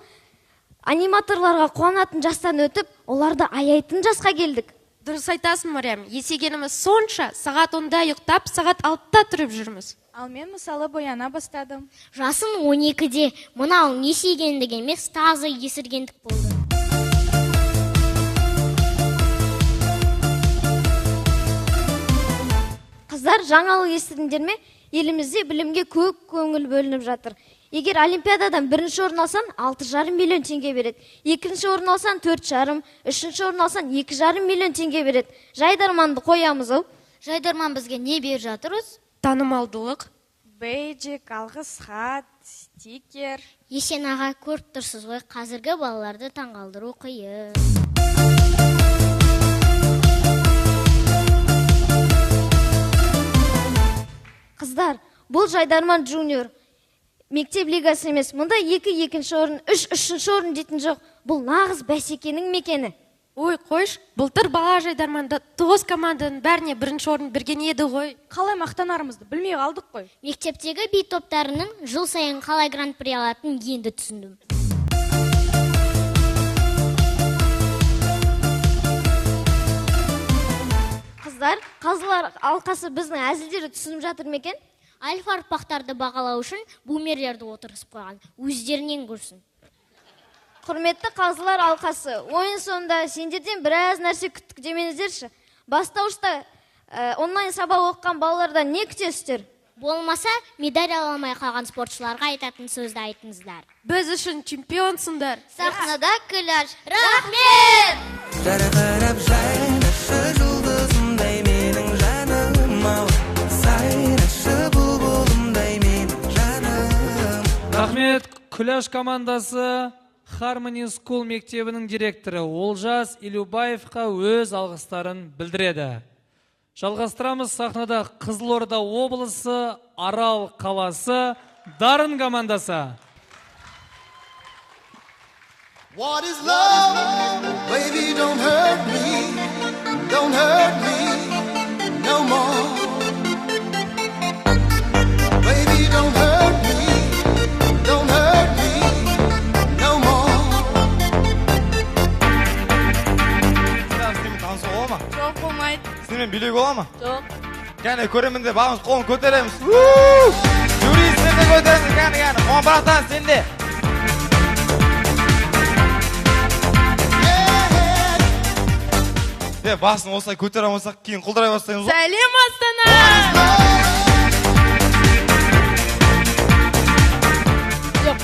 аниматорларға қуанатын жастан өтіп, оларды аяйтын жасқа келдік. Дұрыс айтасың, Мариям. Есейгеніміз сонша, сағат 10-да ұйықтап, сағат 6-та тұрып жүрміз. Ал мен мысалы бояна бастадым. Жасым 12-де, мынау есейгендік емес, таза есіргендік болды. Қыздар, жаңалық естідіңдер ме? Елімізде білімге көп көңіл бөлініп жатыр. Егер олимпиададан бірінші орын алсан, 6,5 миллион теңге береді. Екінші орын алсан 4,5, үшінші орын алсан 2,5 миллион теңге береді. Жайдарманды қоямыз ау. Жайдарман бізге не беріп жатырыз? Танымалдылық. Бейджик, алғыс хат, стикер. Есен аға, көріп тұрсыз ғой, қазіргі балаларды таңғалдыру қиын. Қыздар, бұл Жайдарман Junior. Мектеп лигасы емес, мұнда 2-2 орын, 3-3 орын дейтін жоқ. Бұл нағыз бәсекенің мекені. Ой, қойш, былтыр бала Жайдарманда 9 команданың бәріне бірінші орын берген еді ғой. Қалай мақтанарымызды білмей қалдық қой. Мектептегі би топтарының жыл сайын қалай гран-при алатын енді түсіндім. Қыздар, қазылар алқасы біздің әзілдері түсініп жатыр ма екен? Альфа ұрпақтарды бағалау үшін бумерлерді отырғызып қойған, өздерінен көрсін. Құрметті қазылар алқасы, ойын соңында сендерден біраз нәрсе күттік демеңіздерші. Бастауышта онлайн сабақ оқыған балалардан не күтесіздер? Болмаса, медаль ала алмай қалған спортшыларға айтатын сөзді айтыңыздар. Біз үшін чемпионсыңдар. Сахнада күләш. Рахмет! Жарқырап жайнашы жұлдызымдай менің жаным ау, сайрашы бұлбұлымдай менің жаным. Рахмет, күләш командасы Harmony School мектебінің директоры Олжас Илюбаевқа өз алғыстарын білдіреді. Жалғастырамыз, сахнада Қызылорда облысы, Арал қаласы, Дарын командасы. What is love? Baby, don't hurt me no more. Baby, don't hurt me no more. Сенімен танысуға бола ма? Жоқ, болмайды. Сенімен билеуге бола ма? Жоқ. Кәне көремін де бағымыз қолын көтереміз. Юрий, сен де көтеріңіз, кәне. Оған бірақтан сен де. Басын осылай көтере алмасақ, кейін құлдырай бастаймыз. Сәлем, Астана!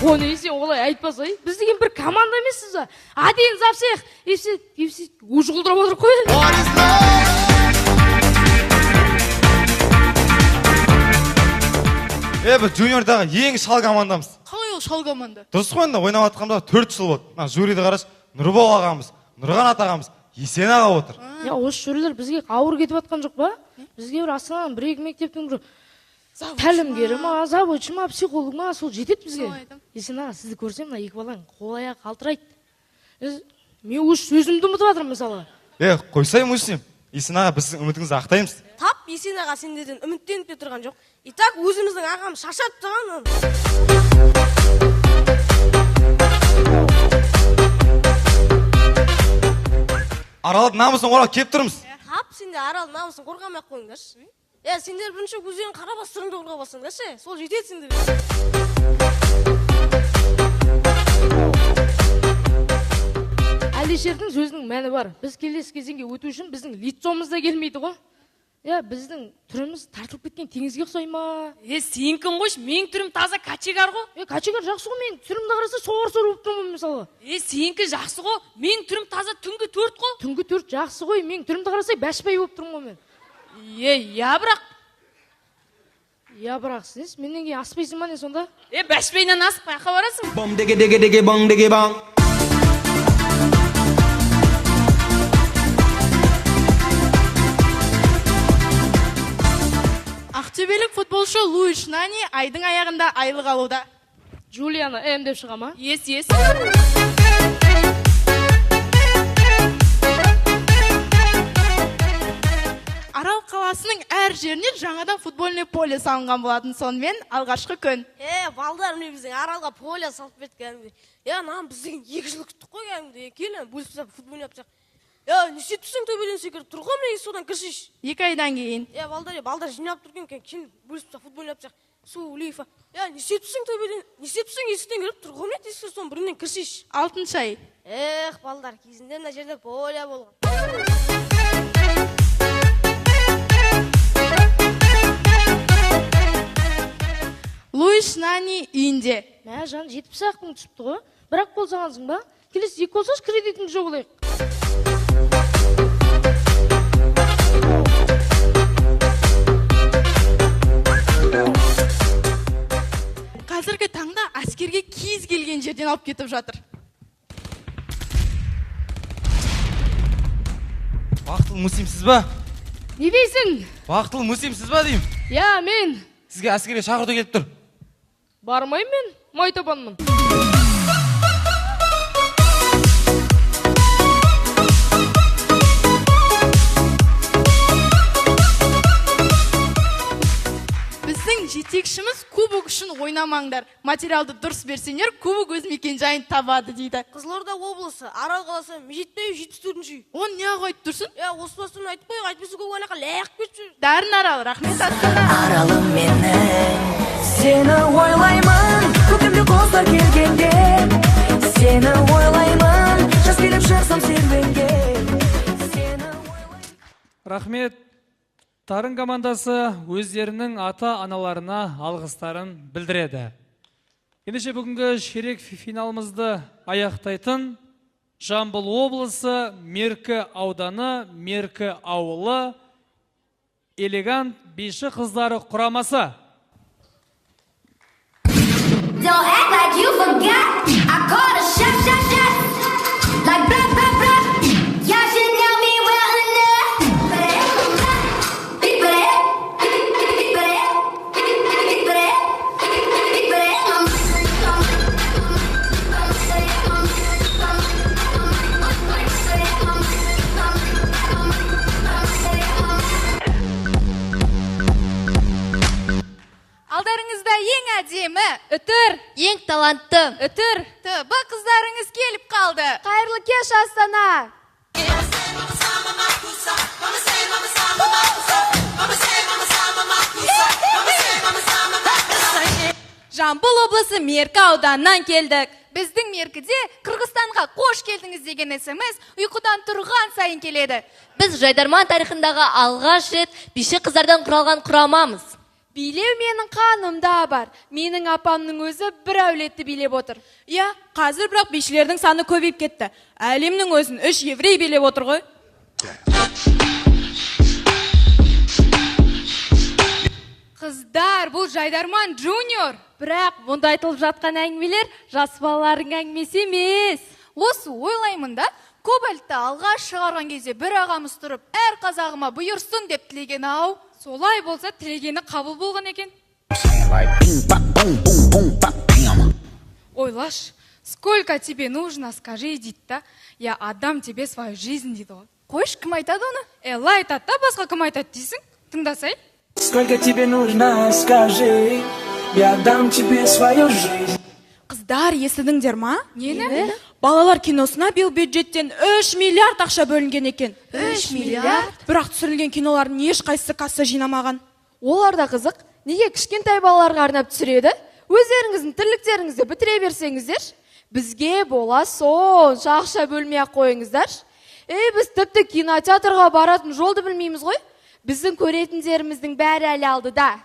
Оны есен олай айтпасай, біз деген бір команда емессіз ба? Аден запсех, епсе, уже құлдырап отырып қой. Біз Juniorдағы ең шал командамыз. Қалай ол шал команда? Дұрыс қой, ойнап атқанымда 4 жыл болды. Жюриді қараш, Нұрбол ағамыз, Нұрғанат ағамыз, Есен аға отыр. Осы жюрилер бізге ауыр кетіп атқан жоқ па? Бізге бір Астананың бір-екі мектептің бір тәлімгері ма, заводшы ма, психолог ма, сол жетеді бізге. Есен аға, сізді көрсем, мына екі балаң қол-аяқ қалтырайды. Мен өз сөзімді ұмытып жатырмын мысалы. Қойсайым өсем. Есен аға, біз үмітіңізді ақтаймыз. Тап, Есен аға сендерден үміттеніп те тұрған жоқ. Итак, өзіміздің ағам шашат тұрған. Аралап намысын қорап кеп тұрмыз. Тап, сендер арал намысын қорғамай қойыңдаршы. Сендер бірінші көздерін қарабас сырыңды қорғап басыңдаршы. Сол жетеді сендер. Әлишердің сөзінің мәні бар. Біз келесі кезеңге өту үшін біздің лицомызда келмейді ғой. Біздің түріміз тартылып кеткен теңізге ұқсай ма? Сен кім қойш? Менің түрім таза качегар ғой. Качегар жақсы ғой, мен түрімді қараса соғыр-соғыр болып тұрмын мысалы. Сенікі жақсы ғой, менің түрім таза түнгі 4 ғой. Түнгі 4 жақсы ғой, менің түрімді қараса бәшбай болып тұрмын ғой мен. Бірақ Я, бірақ сіз менен кейін аспайсың ба не сонда? Бәшбейнен асып қаяққа барасың? Bong diggy diggy diggy bong diggy bong. Ақтөбелік футболшы Луиш Нани айдың аяғында айлық алуда. Джулияна М деп шыға ма? Ес. Арал қаласының әр жеріне жаңадан футбольный поле салынған болатын, сонымен алғашқы күн. Балдар, міне біздің Аралға поле салып берді кәдімгі. Нам біздің 2 жыл күттік қой кәдімгі. Келін, бөлісіп футбол ойнап жақ. Не сөйтіпсің төбеден секіріп тұр ғой, міне содан кіршиш. 2 айдан кейін. Балдар жинап тұрген кейін бөлісіп футбол ойнап жақ. Су Улиева. Не сөйтіпсің төбеден, не сөйтіпсің есіктен кіріп тұр ғой, міне дейсіз соның бірінен кіршиш. 6 ай. Балдар, кезінде мына жерде поле болған. Луиш Нани үйінде. Мә, жан 70 мың түсіпті ғой. Бірақ болсаңызың ба? Келесі 2 болсаш кредитіңді жоқ олайық. Қазіргі таңда әскерге кез келген жерден алып кетіп жатыр. Бақытылы мұсимсіз ба? Не дейсің? Бақытылы мұсимсіз ба дейм? Я, мен. Сізге әскерге шақырту келіп тұр. Бармайым мен, майтабанмын. Біздің жетекшіміз кубок үшін ойнамаңдар. Материалды дұрыс берсеңер, кубок өз мекен жайын табады дейді. Қызылорда облысы, Арал қаласы, Межеттеу 74-ші. Он не қойып тұрсың? Осы басын айтып қойық, айтпесі көк анақа ләйік кетші. Дәрін Арал, рахмет Аралым менің, сені ойлаймын, көкемде қоздар келгенде. Сені ойлаймын, жас келіп шықсам серуенге. Рахмет. Тарын командасы өздерінің ата-аналарына алғыстарын білдіреді. Ендеше бүгінгі ширек финалымызды аяқтайтын Жамбыл облысы, Меркі ауданы, Меркі ауылы, элегант биші қыздары құрамасы. Don't act like you forgot. I called a shot. Like blah, blah, blah. Y'all should know me well enough. Алдарыңызда ең әдемі, үтір, ең талантты, үтір, бұл қыздарыңыз келіп қалды. Қайырлы кеш, Астана! Жамбыл облысы Меркі ауданынан келдік. Біздің Меркіде Қырғызстанға қош келдіңіз деген смс ұйқыдан тұрған сайын келеді. Біз Жайдарман тарихындағы алғаш рет биші қыздардан құралған құрамамыз. Билеу менің қанымда бар. Менің апамның өзі бір әулетті билеп отыр. Қазір бірақ бишілердің саны көбейіп кетті. Әлемнің өзін 3 еврей билеп отыр ғой. Қыздар, бұл Жайдарман Джуниор. Бірақ мұнда айтылып жатқан әңгімелер жас балалардың әңгімесі емес. Осы ойлаймын да, кобальтты алғаш шығарған кезде бір ағамыз тұрып, әр қазағыма бұйырсын деп тілеген ау. Солай болса тілегені қабыл болған екен. Ойлаш, сколько тебе нужно, скажи, дейді да. Я отдам тебе свою жизнь, дейді ғой. Қойш, кім айтады оны? Элла айтады да, басқа кім айтады дейсің? Тыңдасай. Сколько тебе нужно, скажи, я дам тебе свою жизнь. Қыздар, естідіңдер ма? Нені? Балалар киносына биыл бюджеттен 3 миллиард ақша бөлінген екен. 3 миллиард? Бірақ түсірілген кинолардың ешқайсысы касса жинамаған. Олар да қызық. Неге кішкентай балаларға арнап түсіреді? Өздеріңіздің тірліктеріңізді бітіре берсеңіздер, бізге бола сонша ақша бөлмей ақ қойыңыздар. Біз тіпті кинотеатрға баратын жолды білмейміз ғой. Біздің көретіндеріміздің бәрі әлі алдыда.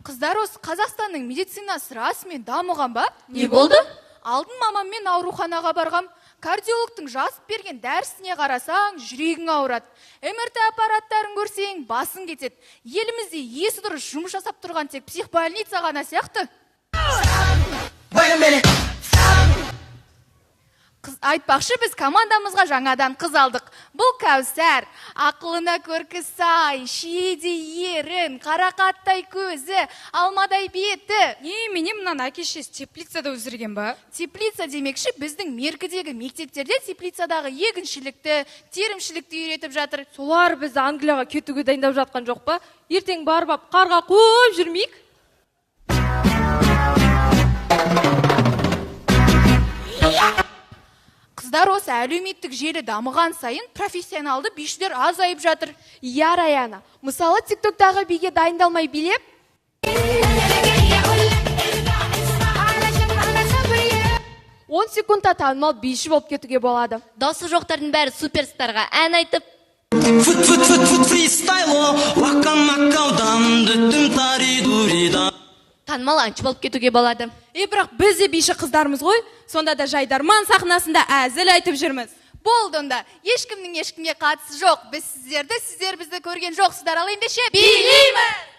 Қыздар, осы Қазақстанның медицинасы расымен дамыған ба? Не болды? Алдын мамаммен ауруханаға барғам. кардиологтың жазып берген дәрісіне қарасаң, жүрегің ауырады. МРТ аппараттарын көрсең, басың кетеді. Елімізде есі дұрыс жұмыс жасап тұрған тек психбольница ғана сияқты. Айтпақшы, біз командамызға жаңадан қыз алдық. Бұл Кәусәр, ақылына көркі сай, шиедей ерін, қарақаттай көзі, алмадай беті. Мене мұнан әкешес теплицада өздірген ба? Теплица демекші, біздің меркідегі мектептерде теплицадағы егіншілікті, терімшілікті үйретіп жатыр. Солар біз Англияға кетуге дайындап жатқан жоқ па? Ертең барып қарға қуып жүрмейік. Қыздар осы әлеуметтік желі дамыған сайын профессионалды бишілер азайып жатыр. Иә, Раяна, мысалы тиктоктағы биге дайындалмай билеп, 10 секундта танымал биші болып кетуге болады. Даусы жоқтардың бәрі суперстарға ән айтып, танымал әнші болып кетуге болады. Бірақ біз де биші қыздармыз ғой, сонда да Жайдарман сахнасында әзіл айтып жүрміз. Болды онда, ешкімнің ешкімге қатысы жоқ. Біз сіздерді, сіздер бізді көрген жоқсыздар, ал ендеше билейміз!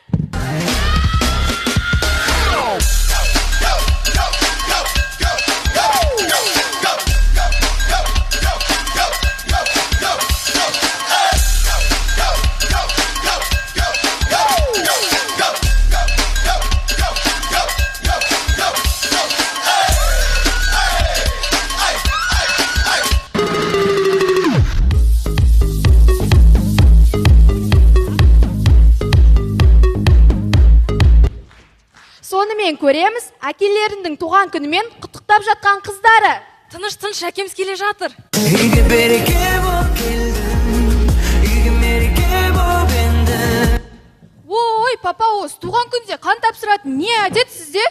Сонымен көреміз, әкелерінің туған күнімен құттықтап жатқан қыздары. Тыныш, әкеміз келе жатыр. Үйге береке боп келдің, үйге мереке боп енді. Ой, папа, осы туған күнде қан тапсыратын не әдет сізде?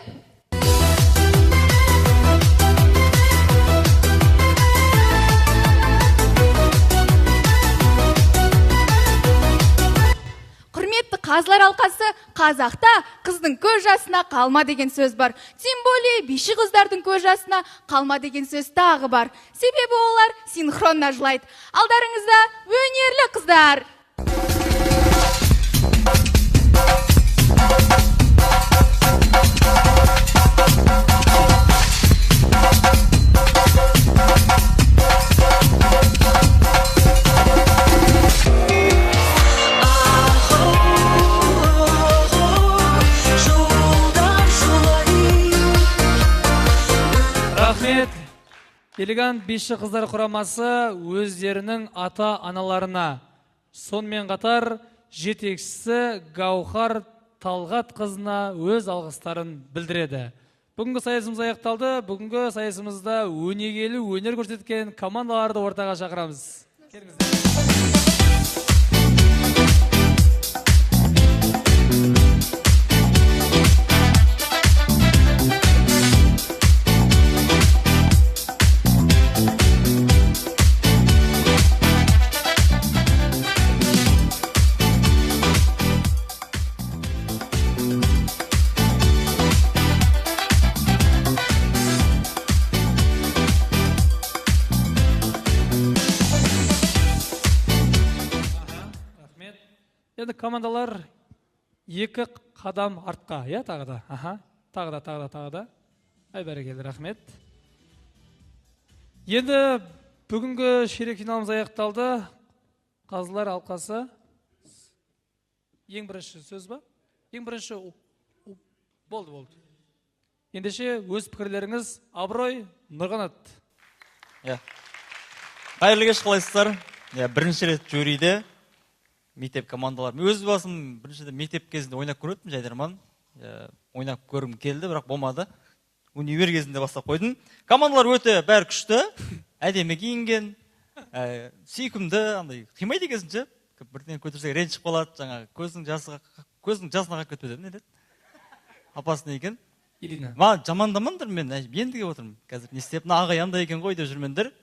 Құрметті қазылар алқасы, қазақта қыздың көз жасына қалма деген сөз бар. Тем более биші қыздардың көз жасына қалма деген сөз тағы бар. Себебі олар синхронна жылайды. Алдарыңызда өнерлі қыздар. Элегант биші қыздар құрамасы өздерінің ата-аналарына, сонымен қатар жетекшісі Гаухар Талғат қызына өз алғыстарын білдіреді. Бүгінгі сайысымыз аяқталды. Бүгінгі сайысымызда өнегелі өнер көрсеткен командаларды ортаға шақырамыз. Енді командалар екі қадам артқа, тағы да. Тағы да. Ай, бәрекелді, рахмет. Енді бүгінгі ширек финалымыз аяқталды. Қазылар алқасы. Ең бірінші сөз ба? Ең бірінші болды. Ендеше өз пікірлеріңіз Абырой, Нұрғанат. Қайырлы кеш, қалайсыздар? Бірінші рет жюриде мектеп командалар. Мен өз басым біріншіден мектеп кезінде ойнап көрдім, Жайдарман. Ойнап көргім келді, бірақ болмады. Универ кезінде бастап қойдым. Командалар өте бәрі күшті, әдемі киінген, сүйкімді, андай қимайды екенсің, бірден көтерсек ренжіп қалады, жаңағы көздің жасына қалып кетеді, не деді? Апасы не екен? Маған жамандамаңдар, мен ендіге отырмын. Қазір не істеп, ағай андай екен ғой деп жүрмендер.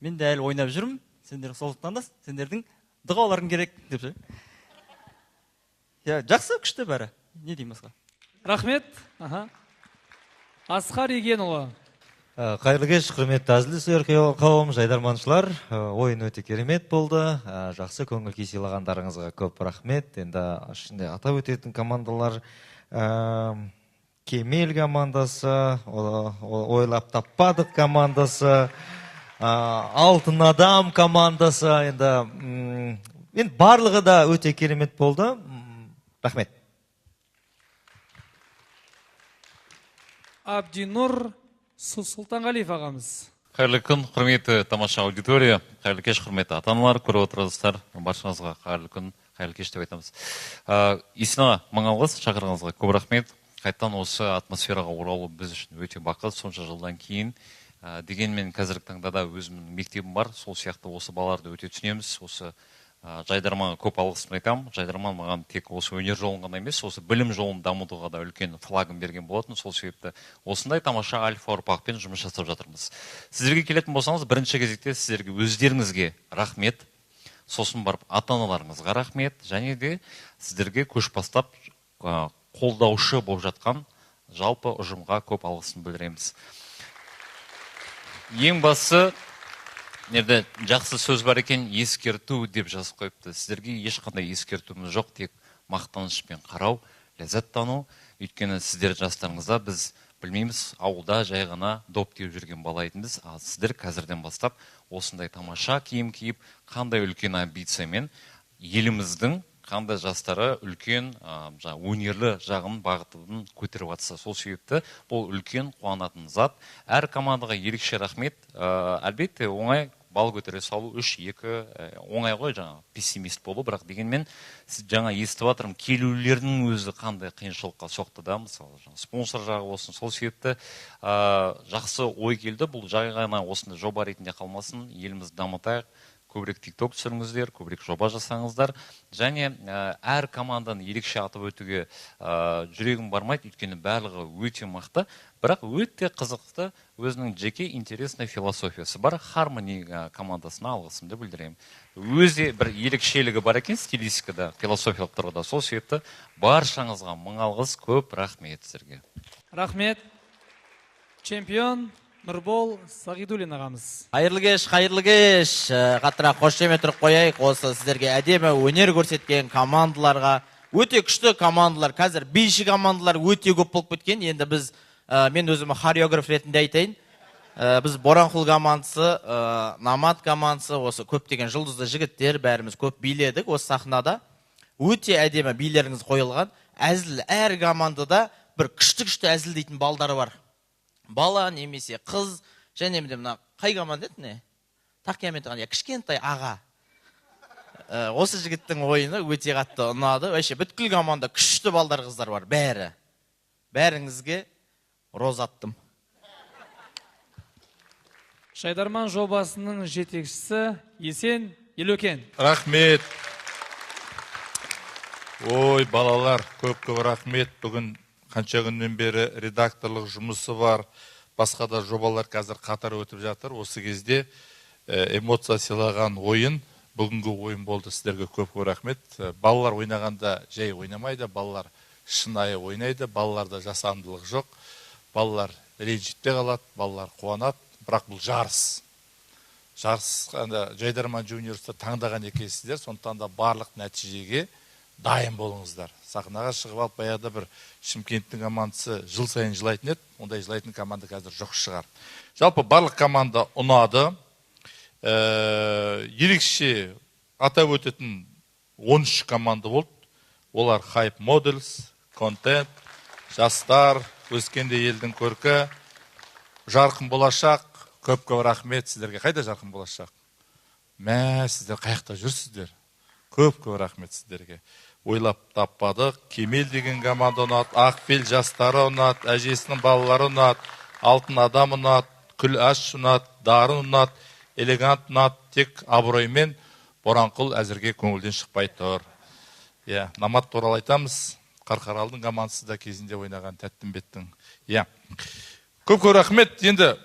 Мен де әлі ойнап жүрмін. Сендер соғықтан да, сендердің дұғаларың керек деп ше. Жақсы, күшті бәрі. Не деймін басқа? Рахмет. Асқар Егенұлы. Қайырлы кеш, құрметті әзілдесер қауым, жайдарманшылар. Ойын өте керемет болды. Жақсы көңіл күй сыйлағандарыңызға көп рахмет. Енді ішінде атап өтетін командалар Кемел командасы, ойлап таппадық командасы, Алтын адам командасы. Енді барлығы да өте керемет болды. Рахмет. Абдинур Сұлтанғалиев ағамыз. Қайырлы күн, құрметті тамаша аудитория, қайырлы кеш, құрметті ата-аналар, көріп отырсыздар, баршаңызға қайырлы күн, қайырлы кеш деп айтамыз. Исина Маңалғыз шақырғаныңызға көп рахмет. Қайттан осы атмосфераға оралу біз үшін өте бақыт, сонша жылдан кейін. Дегенмен қазіргі таңда да өзімнің мектебім бар, сол сияқты осы балаларды өте түсінеміз. Осы Жайдарманға көп алғысын айтамын. Жайдарман маған тек осы өнер жолын ғана емес, осы білім жолын дамытуға да үлкен флагын берген болатын. Сол себепті осындай тамаша альфа ұрпақпен жұмыс жасап жатырмыз. Сіздерге келетін болсаңыз, бірінші кезекте сіздерге өздеріңізге рахмет, сосын барып ата-аналарыңызға рахмет, және де сіздерге көш бастап қолдаушы болып жатқан жалпы ұжымға көп алғысын білдіреміз. Ең басы жақсы сөз бар екен, ескерту деп жазып қойыпты. Сіздерге ешқандай ескертуіміз жоқ, тек мақтанышпен қарау, ләззаттану. Өйткені сіздер жастарыңызда біз білмейміз, ауылда жай ғана доп теуіп жүрген бала едіңіз. Ал сіздер қазірден бастап осындай тамаша киім киіп, қандай үлкен амбициямен еліміздің қандай жастары үлкен өнерлі жағын бағытын көтеріп жатса. Сол себепті бұл үлкен қуанатын зат. Әр командаға ерекше рахмет. Әлбетте оңай бал көтере салу 3-2 оңай ғой, жаңа пессимист болу, бірақ дегенмен сіз жаңа естіп жатырмын, келулердің өзі қандай қиыншылыққа соқты да, мысалы спонсор жағы болсын. Сол себепті жақсы ой келді. Бұл жай ғана осындай жоба ретінде қалмасын, елімізді дамытайық. Көбірек тикток түсіріңіздер, көбірек жоба жасаңыздар. Және әр команданы ерекше атып өтуге жүрегім бармайды, өйткені барлығы өте мықты, бірақ өте қызықты өзінің жеке интересный философиясы бар. Harmony командасына алғысымды білдіремін. Өзі бір ерекшелігі бар екен стилистикада, философиялық тұрғыда. Сол себепті баршаңызға мың алғыс, көп рахмет сіздерге. Рахмет. Чемпион Нұрбол Сағидуллин ағамыз. Қайырлы кеш, қаттырақ қошемет тұрып қояйық. Осы сіздерге әдемі өнер көрсеткен командаларға, өте күшті командалар, қазір бейші командалар өте көп болып кеткен. Енді біз, мен өзім хореограф ретінде айтайын, біз Боранқұл командасы, Намат командасы, осы көптеген жұлдызды жігіттер бәріміз көп биледік осы сахнада. Өте әдемі билеріңіз қойылған. Әзіл әр командада бір күшті әзілдейтін балдары бар. Бала немесе қыз, және мына қай команда еді не? Тақиямен тұрған, кішкентай аға. Осы жігіттің ойыны өте қатты ұнады. Вообще бүткіл команда күшті балдар қыздар бар, бәрі. Бәріңізге роз аттым. Жайдарман жобасының жетекшісі Есен Елөкен. Рахмет. Ой, балалар, көп рахмет. Бүгін қанша күннен бері редакторлық жұмысы бар, басқа да жобалар қазір қатар өтіп жатыр. Осы кезде эмоция сыйлаған ойын, бүгінгі ойын болды. Сіздерге көп рахмет. Балалар ойнағанда жай ойнамайды, балалар шынайы ойнайды, балаларда жасандылық жоқ. Балалар ренжітпей қалады, балалар қуанады, бірақ бұл жарыс. Жарыс Жайдарман жуниорстар таңдаған екенсіздер, сондықтан да барлық нәтижеге дайын болыңыздар. Сахнаға шығып алып, баяғыда бір Шымкенттің командасы жыл сайын жылайтын еді, ондай жылайтын команда қазір жоқ шығар. Жалпы барлық команда ұнады. Ерекше атап өтетін 13 команда болды. Олар Hype Models, Content, Жастар, Өскенде елдің көркі, Жарқын болашақ. Көп рахмет сіздерге. Қайда жарқын болашақ? Сіздер қаяқта жүрсіздер? Көп рахмет сіздерге. Ойлап таппадық. Кемел деген команда ұнады, Ақбел жастары ұнады, әжесінің балалары ұнады, Алтын адам ұнады, Күл аш ұнады, Дарын ұнады, Элегант ұнады. Тек абыроймен Боранқұл әзірге көңілден шықпай тұр. Намат туралы айтамыз. Қарқаралдың командасы да кезінде ойнаған Тәттімбеттің. Көп рахмет. Енді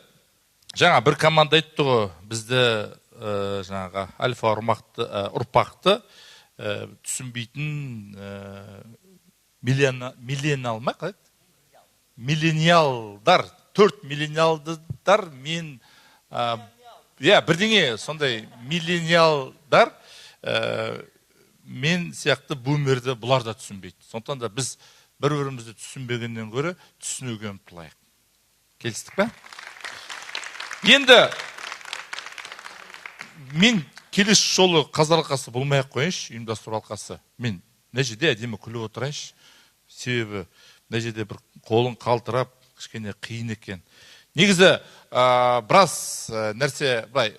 жаңа бір команда айтты ғой, бізді жаңаға альфа ұрпақты түсінбейтін миллениал ма? миллениалдар, 4 миллениалдар мен бірдеңе сондай миллениалдар мен сияқты бумерді бұлар да түсінбейді. Сондықтан да біз бір-бірімізді түсінбегеннен гөрі түсінуге ұмтылайық. Келістік пе? Енді мен келесі жолы қазы алқасы болмай-ақ қойыншы, ұйымдастыру алқасы. Мен мына жерде әдемі күліп отырайыншы. Себебі мына жерде бір қолың қалтырап, кішкене қиын екен. Негізі біраз нәрсе былай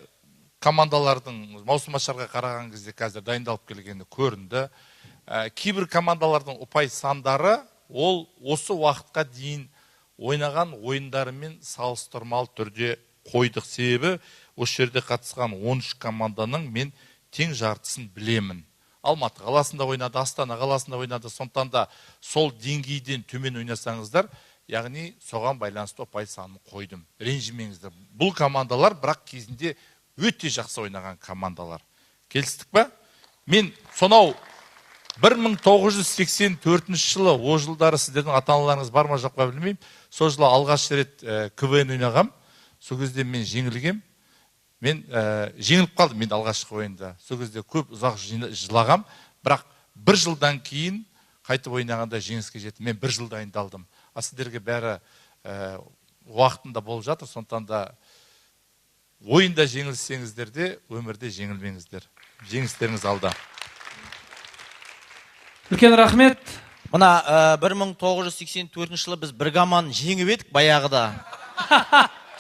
командалардың маусымашарға қараған кезде қазір дайындалып келгені көрінді. Кейбір командалардың ұпай сандары ол осы уақытқа дейін ойнаған ойындарымен салыстырмалы түрде қойдық. Себебі осы жерде қатысқан 13 команданың мен тең жартысын білемін. Алматы қаласында ойнады, Астана қаласында ойнады. Сондықтан да сол деңгейден төмен ойнасаңыздар, яғни соған байланысты ұпай санын қойдым. Ренжімеңіздер. Бұл командалар бірақ кезінде өте жақсы ойнаған командалар. Келістік пе? Мен сонау 1984 жылы, о жылдары сіздердің ата-аналарыңыз бар ма жоқ па білмеймін. Сол жылы алғаш рет КВН ойнағам. Сол кезде мен жеңілгем. Мен жеңіліп қалдым мен алғашқы ойында. Сол кезде көп ұзақ жылағам. Бірақ бір жылдан кейін қайтып ойнағанда жеңіске жетті. Мен бір жыл дайындалдым. Сіздерге бәрі уақытында болып жатыр. Сондықтан да ойында жеңілсеңіздер де, өмірде жеңілмеңіздер. Жеңістеріңіз алда. Үлкен рахмет. Мына 1984 жылы біз бір команда жеңіп едік баяғыда.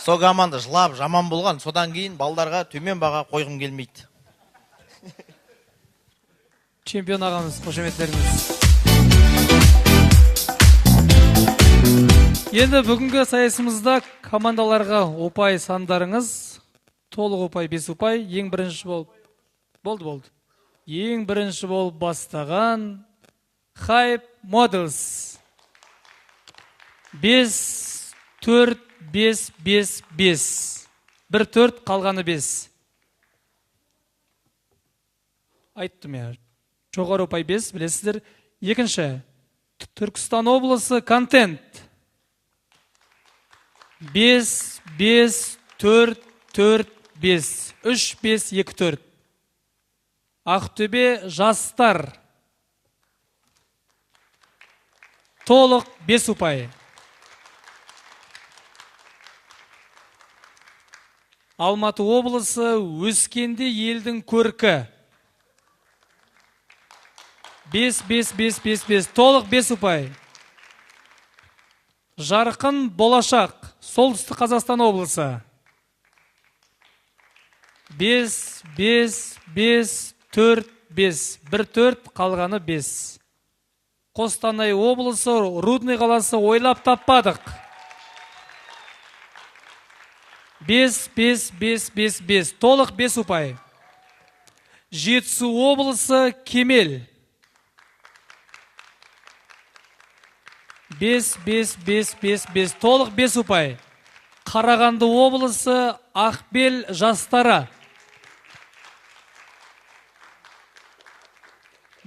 Сол команда жылап жаман болған. Содан кейін балдарға төмен баға қойғым келмейді. Чемпион ағамыз, қошеметтеріңіз. Енді бүгінгі сайысымызда командаларға ұпай сандарыңыз, толық ұпай 5 ұпай, ең бірінші болды. Ең бірінші болып бастаған Hype Models. 5, 4, 5, 5, 5. 1, 4, қалғаны 5. Айттым я. Жоғары ұпай 5, білесіздер. Екінші, Түркістан облысы контент. 5, 5, 4, 4, 5. 3, 5, 2, 4. Ақтөбе жастар. Толық 5 ұпай. Алматы облысы өскенде елдің көркі. 5, 5, 5, 5, 5. Толық 5 ұпай. Жарқын болашақ. Солтүстік Қазақстан облысы. 5, 5, 5, 4, 5. 1, 4, қалғаны 5. Қостанай облысы, Рудный қаласы ойлап таппадық. 5, 5, 5, 5, 5. Толық 5 ұпай. Жетісу облысы, Кемел. 5, 5, 5, 5, 5. Толық 5 ұпай. Қарағанды облысы, Ақбел жастары.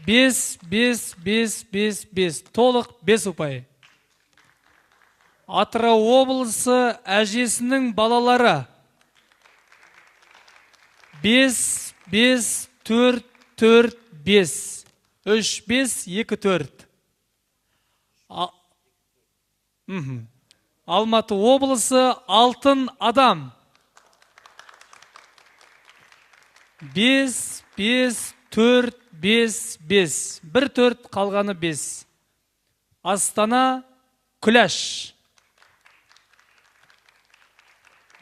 5, 5, 5, 5, 5. Толық 5 ұпай. Атырау облысы, әжесінің балалары. 5, 5, 4, 4, 5. 3, 5, 2, 4. Алматы облысы, алтын адам. 5, 5, 4, 5, 5. 1, 4, қалғаны 5. Астана, күләш.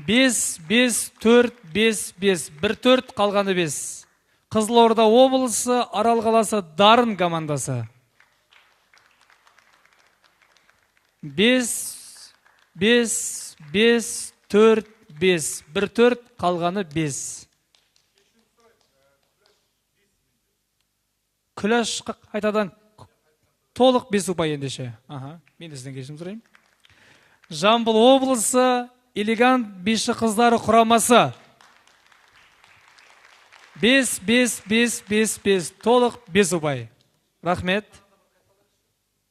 5, 5, 4, 5, 5. 1, 4, қалғаны 5. Қызылорда облысы, Арал қаласы, Дарын командасы. 5, 5, 5, 4, 5. 1, 4, қалғаны 5. Күләш қайтадан толық 5 ұпай ендеше. Мен де сізден кешірім сұрайым. Жамбыл облысы, элегант биші қыздары құрамасы. 5, 5, 5, 5, 5. Толық 5 ұпай. Рахмет.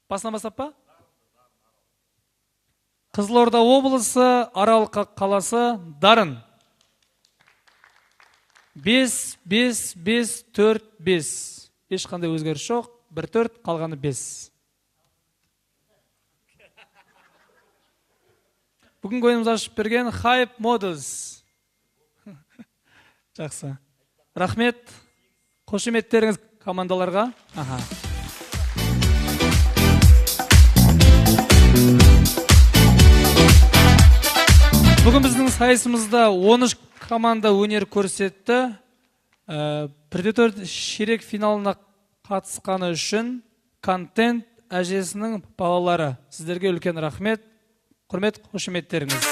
Басынан бастап па? Қызылорда облысы, Арал қаласы, Дарын. 5, 5, 5, 4, 5. Ешқандай өзгеріс жоқ. 1, 4, қалғаны 5. Бүгінгі ойынымыз ашып берген Hype Models. Жақсы. Рахмет. Қошеметтеріңіз командаларға. Бүгін біздің сайысымызда 13 команда өнер көрсетті. Предетор ширек финалына қатысқаны үшін контент әжесінің балалары. Сіздерге үлкен рахмет. Құрмет, қошеметтеріңіз.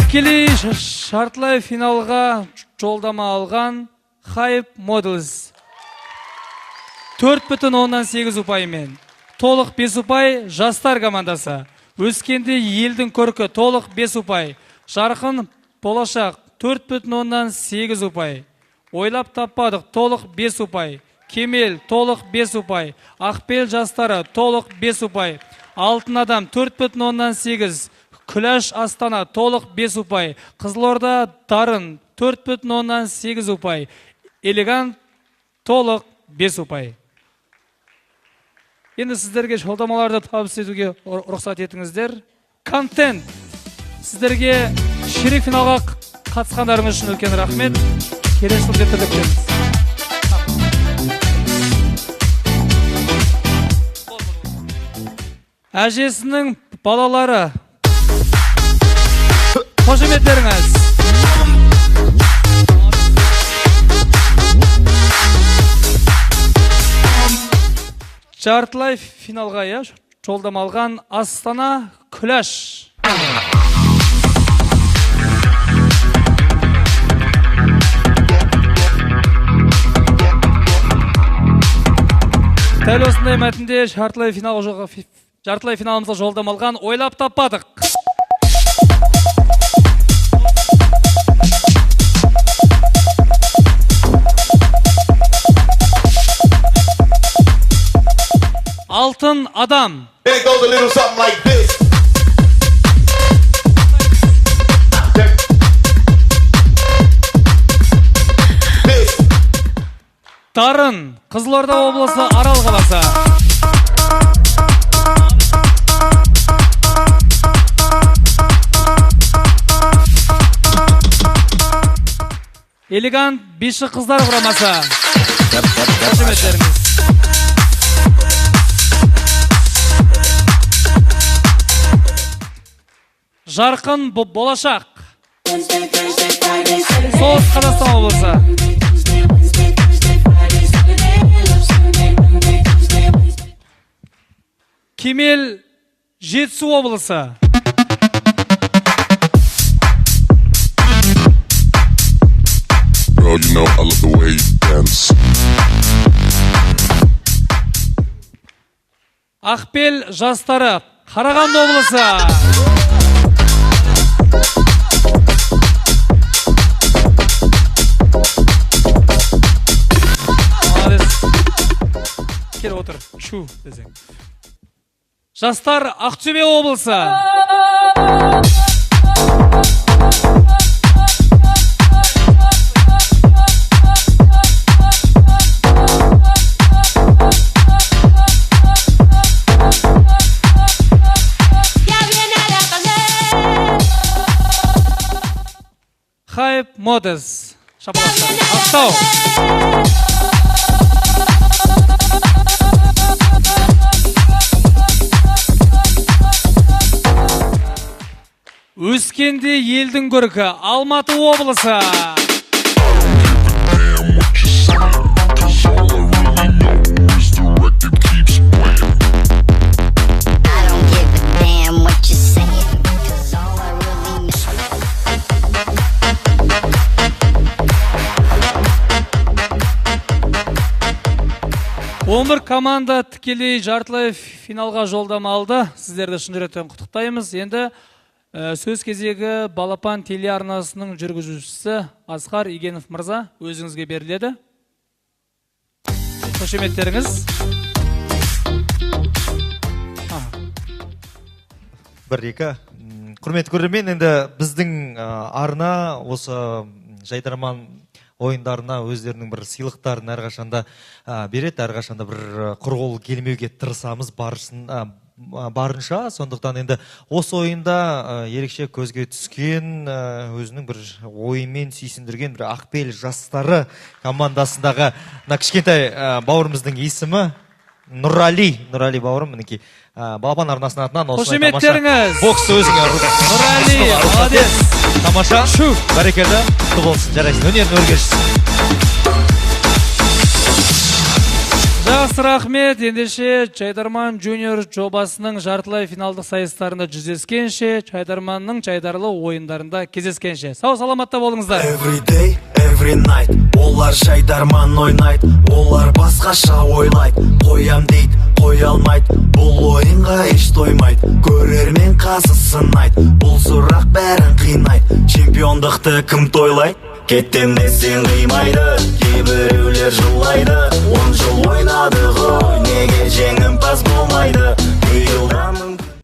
Тікелей жартылай финалға жолдама алған Hype Models 4,8 ұпаймен. Толық 5 ұпай жастар командасы. Өскенде елдің көркі толық 5 ұпай. Жарқын болашақ 4,8 ұпай. Ойлап таппадық толық 5 ұпай. Кемел толық 5 ұпай. Ақбел жастары толық 5 ұпай. Алтын адам 4,8. Күләш Астана толық 5 ұпай. Қызылорда Дарын 4,8 ұпай. Элегант толық 5 ұпай. Енді сіздерге жолдамаларды табыс етуге рұқсат етіңіздер. Контент. Сіздерге ширек финалға қатысқандарыңыз үшін үлкен рахмет. Келесі жылы тірліктеміз. Әжесінің балалары. Қошеметтеріңіз. Жартылай финалға жолдама алған Астана Күләш. Дәл осындай мәтінде жартылай финалымызға жолдама алған Ойлап таппадық. Алтын адам. It goes a little something like this. Дарын, Қызылорда облысы, Арал қаласы. Элегант биші қыздар құрамасы. Қошеметтеріңіз. Жарқын болашақ. Солтүстік Қазақстан облысы. Кемел Жетісу облысы. Bro, you know I love the way you dance. Ақбел жастары, Қарағанды облысы. Кел отыр, шу десең. Жастар, Ақтөбе облысы. Hype Models. Шапалақтар. Ақтау. Өскенде елдің көркі, Алматы облысы. Өмір команда тікелей жартылай финалға жолдама алды. Сіздерді шын жүректен құттықтаймыз. Енді сөз кезегі Балапан телеарнасының жүргізушісі Асқар Игенов мырза өзіңізге беріледі. Қошеметтеріңіз. 1-2. Құрметті көрермен, енді біздің арна осы жайдарман ойындарына өздерінің бір сыйлықтарын әрқашанда береді, әрқашанда бір құр қол келмеуге тырысамыз барынша. Сондықтан енді осы ойында ерекше көзге түскен, өзінің бір ойымен сүйсіндірген бір Ақбел жастары командасындағы кішкентай бауырымыздың есімі Нұрали бауырым, мінекей Балапан арнасының атынан осылай тамаша бокс өзіңе Нұрали, молодец, тамаша, бәрекелді, құтты болсын, жарайсың, өнерін өргершісің. Жақсы рахмет. Ендеше Жайдарман Junior жобасының жартылай финалдық сайыстарында жүздескенше, Жайдарманның жайдарлы ойындарында кездескенше. Сау саламатта болыңыздар. Every day, every night, олар Жайдарман ойнайды, олар басқаша ойлайды, қоям дейді, қоя алмайды, бұл ойынға еш тоймайды, көрермен қазы сынайды, бұл сұрақ бәрін қинайды, чемпиондықты кім тойлайды? Кеттем десең қимайды, кейбіреулер жылайды, 10 жыл ойнады ғой, неге жеңімпаз болмайды?